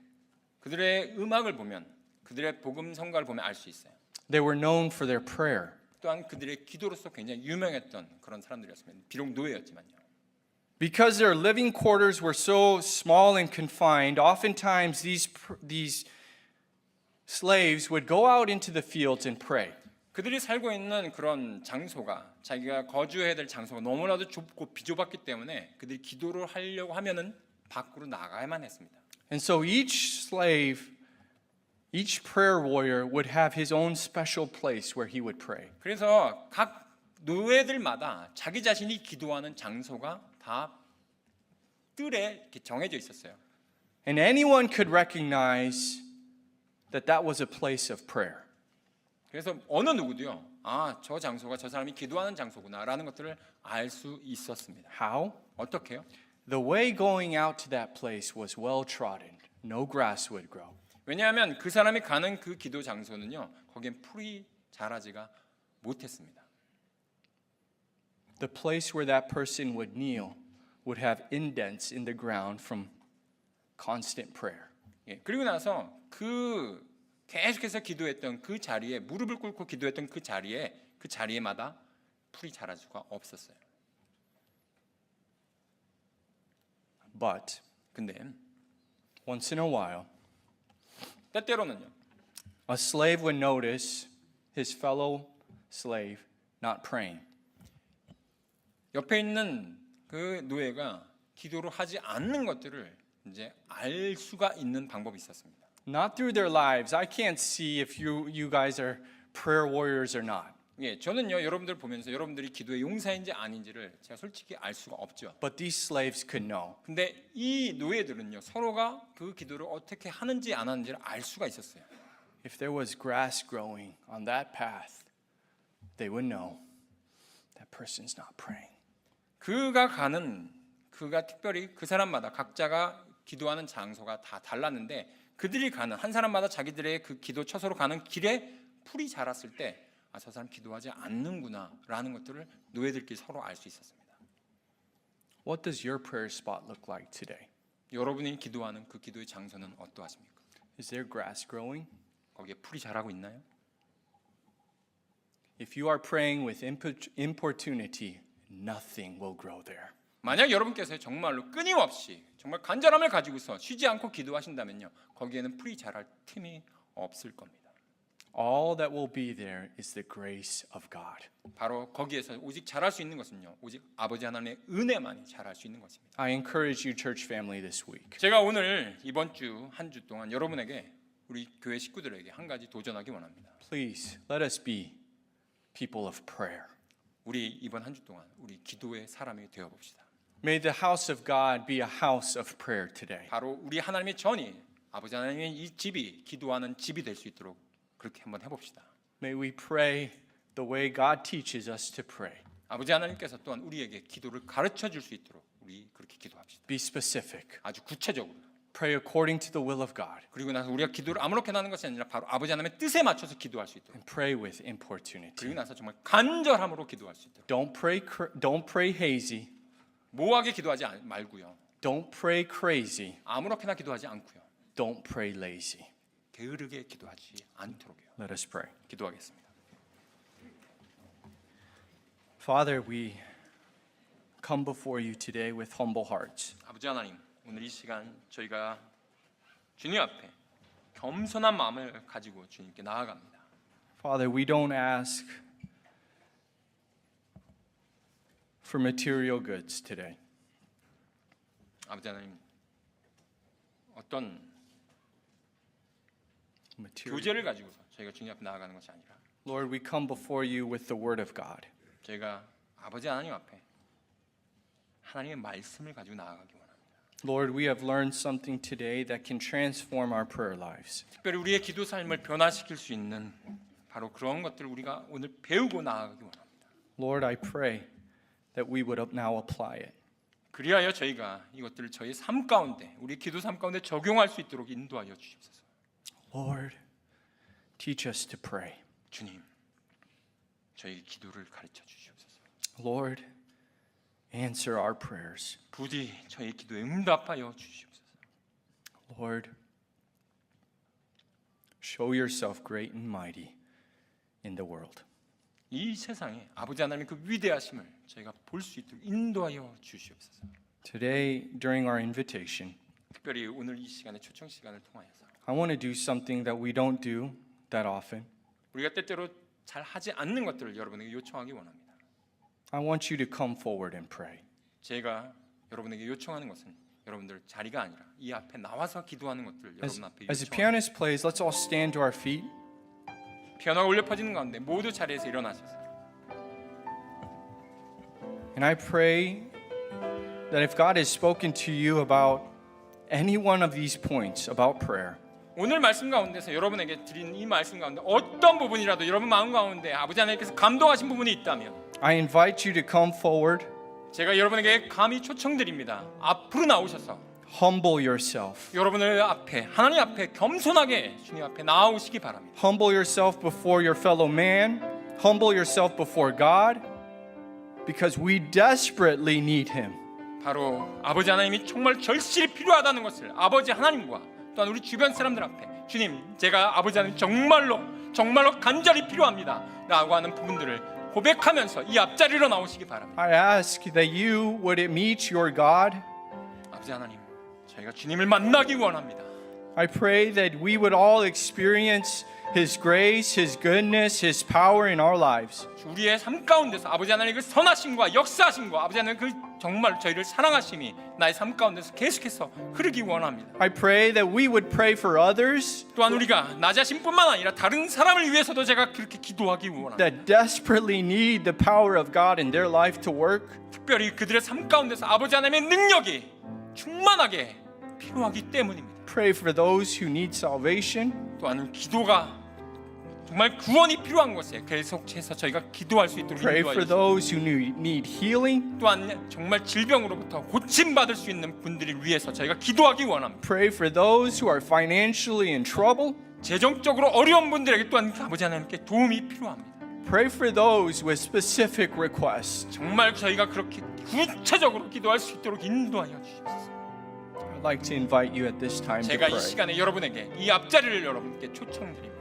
그들의 음악을 보면 그들의 복음 성가를 보면 알 수 있어요. They were known for their prayer. 또한 그들의 기도로서 굉장히 유명했던 그런 사람들이었습니다. 비록 노예였지만요. Because their living quarters were so small and confined, oftentimes these slaves would go out into the fields and pray. 그들이 살고 있는 그런 장소가 자기가 거주해야 될 장소가 너무나도 좁고 비좁았기 때문에 그들이 기도를 하려고 하면은 밖으로 나가야만 했습니다. And so each prayer warrior would have his own special place where he would pray. 그래서 각 노예들마다 자기 자신이 기도하는 장소가 다 뜰에 이렇게 정해져 있었어요. And anyone could recognize that that was a place of prayer. 그래서 어느 누구도요, 저 장소가 저 사람이 기도하는 장소구나라는 것들을 알 수 있었습니다. How? 어떻게요? The way going out to that place was well trodden. No grass would grow. 왜냐하면 그 사람이 가는 그 기도 장소는요, 거기엔 풀이 자라지가 못했습니다. The place where that person would kneel would have indents in the ground from constant prayer. 예, 그리고 나서 그 계속해서 기도했던 그 자리에 무릎을 꿇고 기도했던 그 자리에마다 풀이 자랄 수가 없었어요. But 근데 once in a while, 때때로는요, a slave would notice his fellow slave not praying. 옆에 있는 그 노예가 기도를 하지 않는 것들을 이제 알 수가 있는 방법이 있었습니다. Not through their lives. I can't see if you guys are prayer warriors or not. 예, 저는요 여러분들 보면서 여러분들이 기도의 용사인지 아닌지를 제가 솔직히 알 수가 없죠. But these slaves could know. 근데 이 노예들은요 서로가 그 기도를 어떻게 하는지 안 하는지를 알 수가 있었어요. If there was grass growing on that path, they would know that person's not praying. 그가 특별히 그 사람마다 각자가 기도하는 장소가 다 달랐는데 그들이 가는 한 사람마다 자기들의 그 기도 처소로 가는 길에 풀이 자랐을 때 아, 저 사람 기도하지 않는구나라는 것들을 노예들끼리 서로 알 수 있었습니다. What does your prayer spot look like today? 여러분이 기도하는 그 기도의 장소는 어떠하십니까? Is there grass growing? 거기에 풀이 자라고 있나요? If you are praying with importunity, nothing will grow there. 만약 여러분께서 정말로 끊임없이 정말 간절함을 가지고서 쉬지 않고 기도하신다면요, 거기에는 풀이 자랄 틈이 없을 겁니다. All that will be there is the grace of God. 바로 거기에서 오직 자랄 수 있는 것은요, 오직 아버지 하나님의 은혜만이 자랄 수 있는 것입니다. I encourage you, church family, this week. 제가 오늘 이번 주 한 주 동안 여러분에게 우리 교회 식구들에게 한 가지 도전하기 원합니다. Please let us be people of prayer. 우리 이번 한 주 동안 우리 기도의 사람이 되어 봅시다. May the house of God be a house of prayer today. 바로 우리 하나님의 전이 아버지 하나님의 이 집이 기도하는 집이 될 수 있도록 그렇게 한번 해봅시다. May we pray the way God teaches us to pray. 아버지 하나님께서 또한 우리에게 기도를 가르쳐 줄 수 있도록 우리 그렇게 기도합시다. Be specific. 아주 구체적으로. Pray according to the will of God. 그리고 나서 우리가 기도를 아무렇게나 하는 것이 아니라 바로 아버지 하나님의 뜻에 맞춰서 기도할 수 있도록. And pray with importunity. 그리고 나서 정말 간절함으로 기도할 수 있도록. Don't pray hazy. 모호하게 기도하지 말고요. Don't pray crazy. 아무렇게나 기도하지 않고요. Don't pray lazy. 게으르게 기도하지 않도록요. Let us pray. 기도하겠습니다. Father, we come before you today with humble hearts. 아버지 하나님, 오늘 이 시간 저희가 주님 앞에 겸손한 마음을 가지고 주님께 나아갑니다. Father, we don't ask for material goods today. 아버지 하나님, 어떤 교제를 가지고서 저희가 주님 앞에 나아가는 것이 아니라 Lord, we come before you with the word of God. 저희가 아버지 하나님 앞에 하나님의 말씀을 가지고 나아가기 원합니다. Lord, we have learned something today that can transform our prayer lives. 특별히 우리의 기도 삶을 변화시킬 수 있는 바로 그런 것들을 우리가 오늘 배우고 나아가기 원합니다. Lord, I pray that we would now apply it. 그리하여 저희가 이것들을 저희 삶 가운데, 우리 기도 삶 가운데 적용할 수 있도록 인도하여 주시옵소서. Lord, teach us to pray. 주님, 저희 기도를 가르쳐 주시옵소서. Lord, answer our prayers. 부디 저희 기도에 응답하여 주시옵소서. Lord, show yourself great and mighty in the world. 이 세상에 아버지 하나님의 그 위대하심을 저희가 볼 수 있도록 인도하여 주시옵소서. Today, during our invitation, 특별히 오늘 이 시간에 초청 시간을 통하여서 I want to do something that we don't do that often. 우리가 때때로 잘 하지 않는 것들을 여러분에게 요청하기 원합니다. I want you to come forward and pray. 제가 여러분에게 요청하는 것은 여러분들 자리가 아니라 이 앞에 나와서 기도하는 것들을 여러분 앞에 As the 요청합니다. pianist plays, let's all stand to our feet. 피아노가 울려 퍼지는 가운데 모두 자리에서 일어나셔서 And I pray that if God has spoken to you about any one of these points about prayer, 오늘 말씀 가운데서 여러분에게 드린 이 말씀 가운데 어떤 부분이라도 여러분 마음 가운데 아버지 하나님께서 감동하신 부분이 있다면 I invite you to come forward, 제가 여러분에게 감히 초청드립니다. 앞으로 나오셔서 humble yourself. 여러분을 앞에 하나님 앞에 겸손하게 주님 앞에 나오시기 바랍니다. Humble yourself before your fellow man, humble yourself before God, because we desperately need Him. 바로 아버지 하나님이 정말 절실히 필요하다는 것을 아버지 하나님과 또한 우리 주변 사람들 앞에 주님, 제가 아버지 하나님 정말로 간절히 필요합니다 라고 하는 부분들을 고백하면서 이 앞자리로 나오시기 바랍니다. I ask that you would meet your God. 아버지 하나님, 저희가 주님을 만나기 원합니다. I pray that we would all experience His grace, His goodness, His power in our lives. 우리의 삶 가운데서 아버지 하나님의 그 선하심과 역사하심과 아버지 하나님 그 정말 저희를 사랑하심이 나의 삶 가운데서 계속해서 흐르기 원합니다. I pray that we would pray for others 또한 우리가 나 자신뿐만 아니라 다른 사람을 위해서도 제가 그렇게 기도하기 원합니다. that desperately need the power of God in their life to work. 특별히 그들의 삶 가운데서 아버지 하나님의 능력이 충만하게 필요하기 때문입니다. Pray for those who need salvation. 또한 기도가 정말 구원이 필요한 것에 계속해서 저희가 기도할 수 있도록 Pray 인도하여 for 주시고 those who need healing. 또한 정말 질병으로부터 고침받을 수 있는 분들을 위해서 저희가 기도하기 원합니다. Pray for those who are financially in trouble. 재정적으로 어려운 분들에게 또한 아버지 하나님께 도움이 필요합니다. Pray for those with specific requests. 정말 저희가 그렇게 구체적으로 기도할 수 있도록 인도하여 주시옵소서. I'd like to invite you at this time to 제가 이 pray. 시간에 여러분에게 이 앞자리를 여러분께 초청드립니다.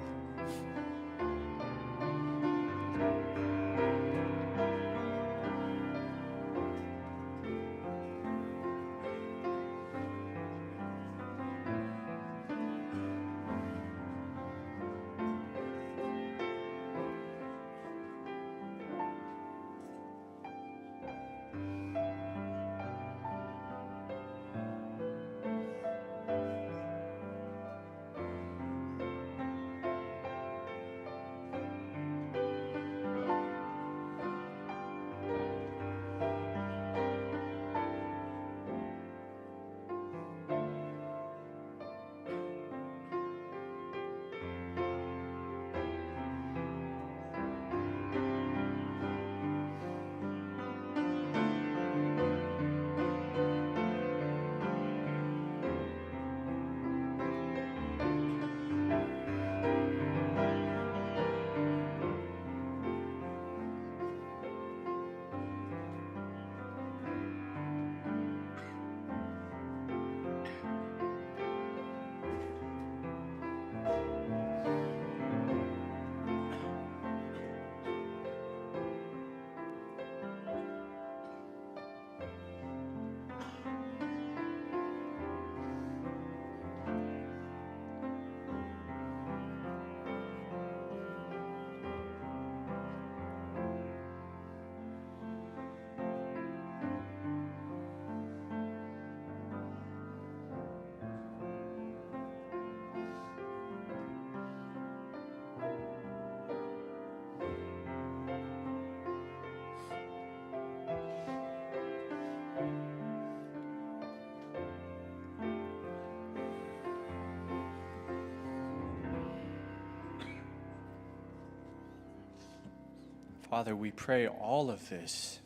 Father, we pray all of this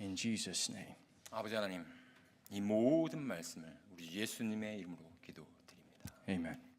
in Jesus' name. 아버지 하나님, 이 모든 말씀을 우리 예수님의 이름으로 기도드립니다. Amen.